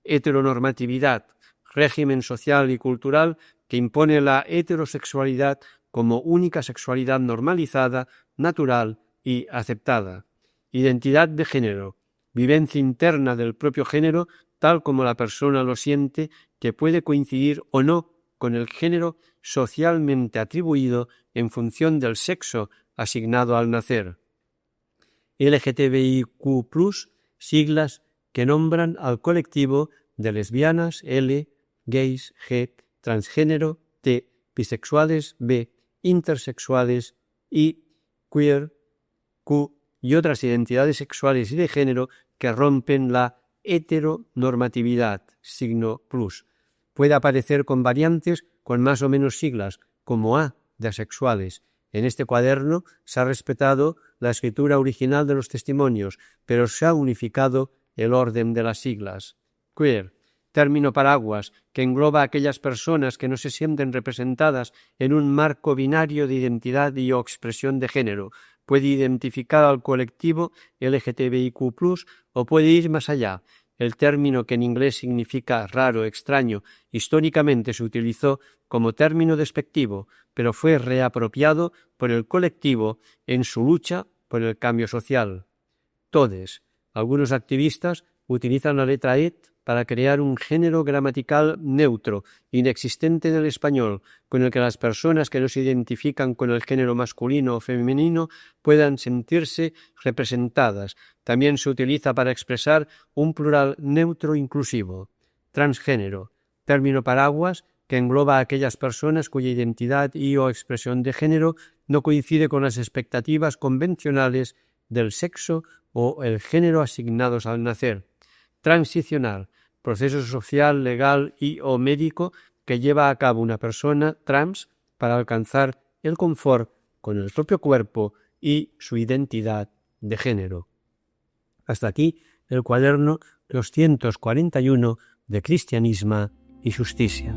Heteronormatividad, régimen social y cultural que impone la heterosexualidad como única sexualidad normalizada, natural y aceptada. Identidad de género, vivencia interna del propio género tal como la persona lo siente, que puede coincidir o no con el género socialmente atribuido en función del sexo asignado al nacer. LGTBIQ+, siglas que nombran al colectivo de lesbianas, L, gays, G, transgénero, T, bisexuales, B, intersexuales y queer, Q, y otras identidades sexuales y de género que rompen la heteronormatividad, signo plus. Puede aparecer con variantes con más o menos siglas, como A, de asexuales. En este cuaderno se ha respetado la escritura original de los testimonios, pero se ha unificado el orden de las siglas. Queer, término paraguas que engloba a aquellas personas que no se sienten representadas en un marco binario de identidad y o expresión de género. Puede identificar al colectivo LGTBIQ+, o puede ir más allá. El término, que en inglés significa raro, extraño, históricamente se utilizó como término despectivo, pero fue reapropiado por el colectivo en su lucha por el cambio social. Todes. Algunos activistas utilizan la letra et para crear un género gramatical neutro, inexistente en el español, con el que las personas que no se identifican con el género masculino o femenino puedan sentirse representadas. También se utiliza para expresar un plural neutro inclusivo. Transgénero, término paraguas que engloba a aquellas personas cuya identidad y o expresión de género no coincide con las expectativas convencionales del sexo o el género asignados al nacer. Transicional, proceso social, legal y o médico que lleva a cabo una persona trans para alcanzar el confort con el propio cuerpo y su identidad de género. Hasta aquí el cuaderno 241 de Cristianismo y Justicia.